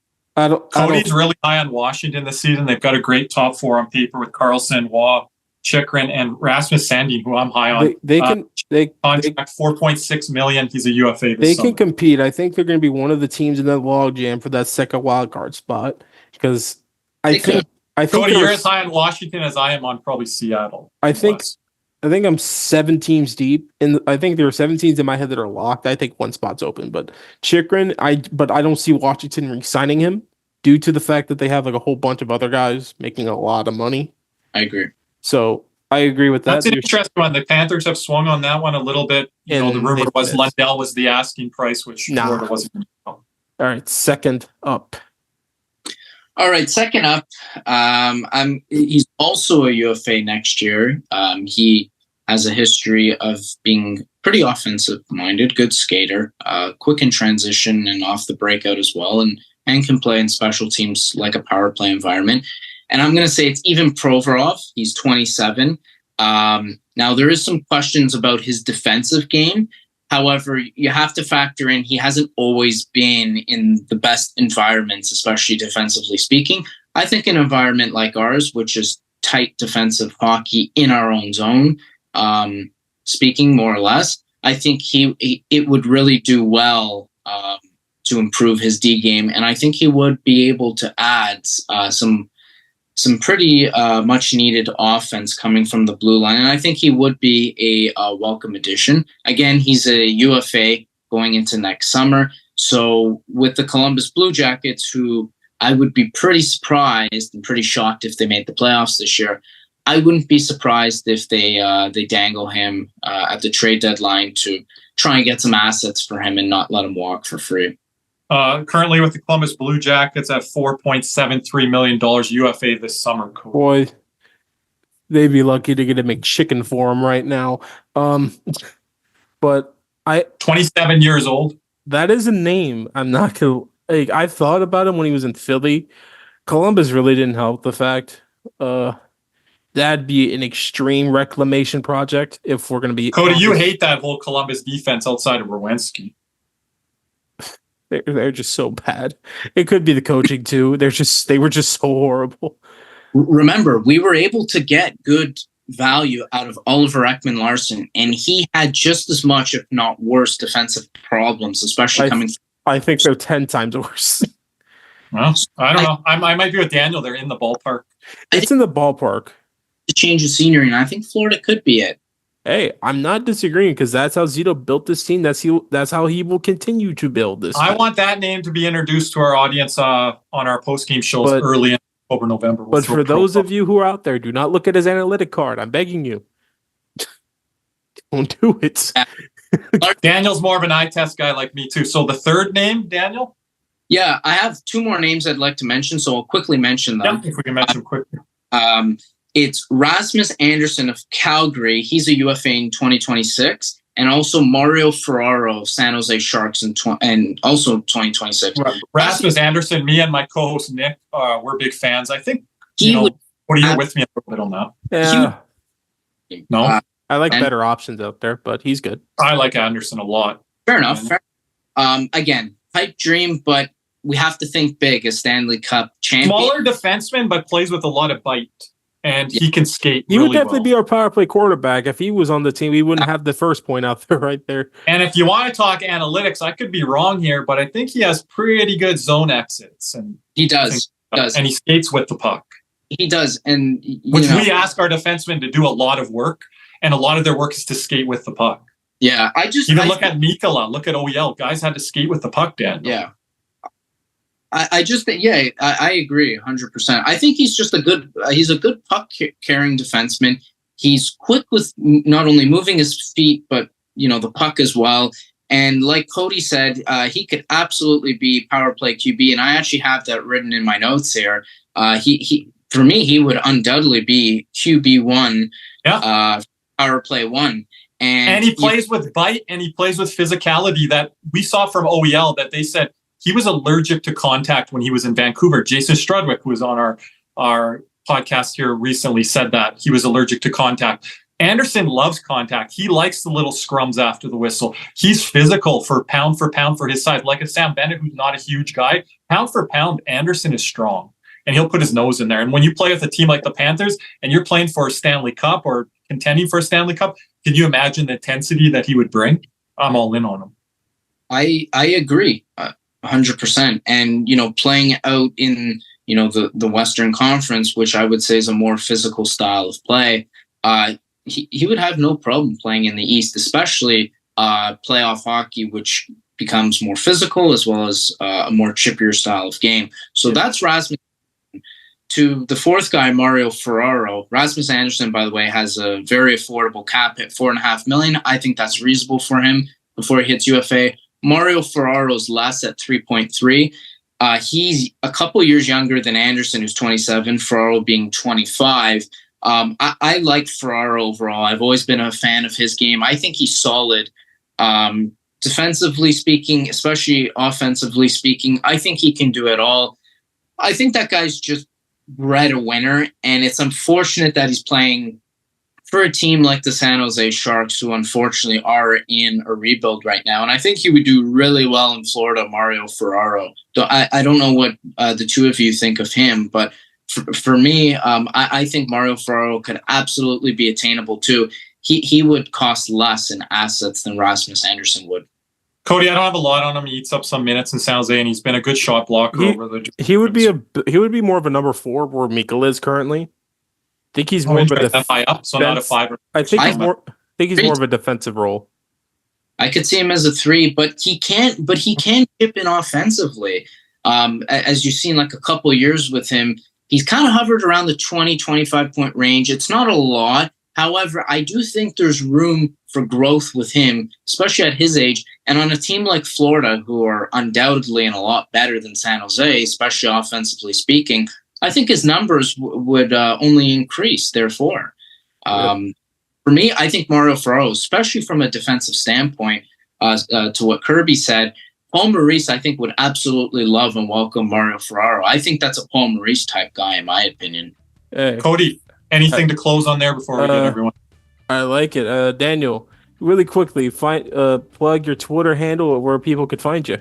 Speaker 2: Cody's really high on Washington this season. They've got a great top 4 on paper with Carlson, Waugh, Chychrun, and Rasmus Sandin, who I'm high on.
Speaker 4: They contract
Speaker 2: $4.6 million. He's a UFA.
Speaker 4: They can compete. I think they're going to be one of the teams in that log jam for that second wild card spot because I think
Speaker 2: Cody, you're as high on Washington as I am on probably Seattle.
Speaker 4: I think I'm 7 teams deep, and I think there are 7 teams in my head that are locked. I think one spot's open, but Chychrun, I don't see Washington re-signing him due to the fact that they have like a whole bunch of other guys making a lot of money.
Speaker 3: I agree.
Speaker 4: So I agree with that.
Speaker 2: That's an interesting one. The Panthers have swung on that one a little bit. The rumor was Lundell was the asking price, which Florida wasn't.
Speaker 4: All right, second up.
Speaker 3: All right, second up, he's also a UFA next year. He has a history of being pretty offensive-minded, good skater, quick in transition and off the breakout as well, and can play in special teams like a power play environment. And I'm going to say it's even Provorov. He's 27. Now, there is some questions about his defensive game. However, you have to factor in he hasn't always been in the best environments, especially defensively speaking. I think an environment like ours, which is tight defensive hockey in our own zone, speaking more or less, I think it would really do well to improve his D game. And I think he would be able to add some pretty much needed offense coming from the blue line. And I think he would be a welcome addition. Again, he's a UFA going into next summer. So with the Columbus Blue Jackets, who I would be pretty surprised and pretty shocked if they made the playoffs this year, I wouldn't be surprised if they dangle him at the trade deadline to try and get some assets for him and not let him walk for free.
Speaker 2: Currently with the Columbus Blue Jackets at $4.73 million UFA this summer. Cody.
Speaker 4: Boy, they'd be lucky to get a McChicken for him right now. But
Speaker 2: 27 years old.
Speaker 4: That is a name. I'm not gonna. Like, I thought about him when he was in Philly. Columbus really didn't help the fact. That'd be an extreme reclamation project if we're gonna be.
Speaker 2: Cody, you hate that whole Columbus defense outside of Werenski.
Speaker 4: They're just so bad. It could be the coaching too. They were just so horrible.
Speaker 3: Remember, we were able to get good value out of Oliver Ekman-Larsson, and he had just as much, if not worse, defensive problems, especially coming.
Speaker 4: I think they're 10 times worse.
Speaker 2: Well, I don't know. I might be with Daniel. They're in the ballpark.
Speaker 4: It's in the ballpark.
Speaker 3: To change the scenery, and I think Florida could be it.
Speaker 4: Hey, I'm not disagreeing because that's how Zito built this team. That's how he will continue to build this.
Speaker 2: I want that name to be introduced to our audience on our post-game shows early in October, November.
Speaker 4: But for those of you who are out there, do not look at his analytic card. I'm begging you. Don't do it.
Speaker 2: Daniel's more of an eye test guy like me too. So the third name, Daniel?
Speaker 3: Yeah, I have two more names I'd like to mention, so I'll quickly mention them.
Speaker 2: Yeah, if we can mention quickly.
Speaker 3: It's Rasmus Andersson of Calgary. He's a UFA in 2026. And also Mario Ferraro of San Jose Sharks and also 2026.
Speaker 2: Rasmus Andersson, me and my co-host Nick, we're big fans. I think, Cody, you're with me a little bit on that.
Speaker 4: Yeah.
Speaker 2: No?
Speaker 4: I like better options out there, but he's good.
Speaker 2: I like Anderson a lot.
Speaker 3: Fair enough. Again, pipe dream, but we have to think big as Stanley Cup champion.
Speaker 2: Smaller defenseman, but plays with a lot of bite. And he can skate.
Speaker 4: He would definitely be our power play quarterback. If he was on the team, we wouldn't have the first point out there right there.
Speaker 2: And if you want to talk analytics, I could be wrong here, but I think he has pretty good zone exits. And
Speaker 3: he does.
Speaker 2: And he skates with the puck.
Speaker 3: He does. And
Speaker 2: we ask our defensemen to do a lot of work, and a lot of their work is to skate with the puck.
Speaker 3: Yeah.
Speaker 2: Look at Mikkola, look at OEL. Guys had to skate with the puck, Dan.
Speaker 3: Yeah. I just think, I agree 100%. I think he's just he's a good puck carrying defenseman. He's quick with not only moving his feet, but, the puck as well. And like Cody said, he could absolutely be power play QB. And I actually have that written in my notes here. For me, he would undoubtedly be QB1, power play 1. And
Speaker 2: he plays with bite and he plays with physicality that we saw from OEL that they said, he was allergic to contact when he was in Vancouver. Jason Strudwick, who was on our podcast here recently, said that he was allergic to contact. Anderson loves contact. He likes the little scrums after the whistle. He's physical for pound for his size. Like a Sam Bennett, who's not a huge guy. Pound for pound, Anderson is strong. And he'll put his nose in there. And when you play with a team like the Panthers and you're playing for a Stanley Cup or contending for a Stanley Cup, can you imagine the intensity that he would bring? I'm all in on him.
Speaker 3: I agree. 100%. And, playing out in, the Western Conference, which I would say is a more physical style of play, he would have no problem playing in the East, especially playoff hockey, which becomes more physical as well as a more chippier style of game. So that's Rasmus. To the fourth guy, Mario Ferraro. Rasmus Andersson, by the way, has a very affordable cap at $4.5 million. I think that's reasonable for him before he hits UFA. Mario Ferraro's less at 3.3. He's a couple years younger than Anderson, who's 27, Ferraro being 25. I like Ferraro overall. I've always been a fan of his game. I think he's solid. Defensively speaking, especially offensively speaking, I think he can do it all. I think that guy's just bred a winner, and it's unfortunate that he's playing for a team like the San Jose Sharks, who unfortunately are in a rebuild right now. And I think he would do really well in Florida, Mario Ferraro. I don't know what the two of you think of him, but for me, I think Mario Ferraro could absolutely be attainable too. He would cost less in assets than Rasmus Andersson would.
Speaker 2: Cody, I don't have a lot on him. He eats up some minutes in San Jose, and he's been a good shot blocker over the.
Speaker 4: He would be more of a number 4 where Mikkola is currently. I think he's more of a
Speaker 2: high up, so not a 5.
Speaker 4: I think he's more of a defensive role.
Speaker 3: I could see him as a 3, but he can chip in offensively. As you've seen, like a couple of years with him, he's kind of hovered around the 20, 25 point range. It's not a lot. However, I do think there's room for growth with him, especially at his age. And on a team like Florida, who are undoubtedly and a lot better than San Jose, especially offensively speaking, I think his numbers would only increase, therefore. For me, I think Mario Ferraro, especially from a defensive standpoint, to what Kirby said, Paul Maurice, I think, would absolutely love and welcome Mario Ferraro. I think that's a Paul Maurice type guy, in my opinion.
Speaker 4: Hey,
Speaker 2: Cody, anything to close on there before we get everyone?
Speaker 4: I like it. Daniel, really quickly, plug your Twitter handle where people could find you.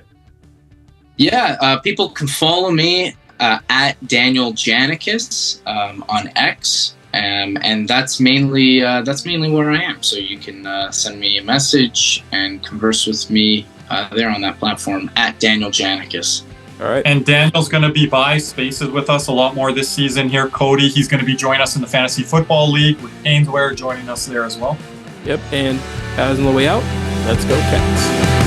Speaker 3: Yeah, people can follow me at Daniel Janicas on X, and that's mainly where I am. So you can send me a message and converse with me there on that platform at Daniel Janicas.
Speaker 4: All right.
Speaker 2: And Daniel's going to be by Spaces with us a lot more this season here. Cody, he's going to be joining us in the Fantasy Football League with Ainsware joining us there as well.
Speaker 4: Yep. And as on the way out, let's go Cats.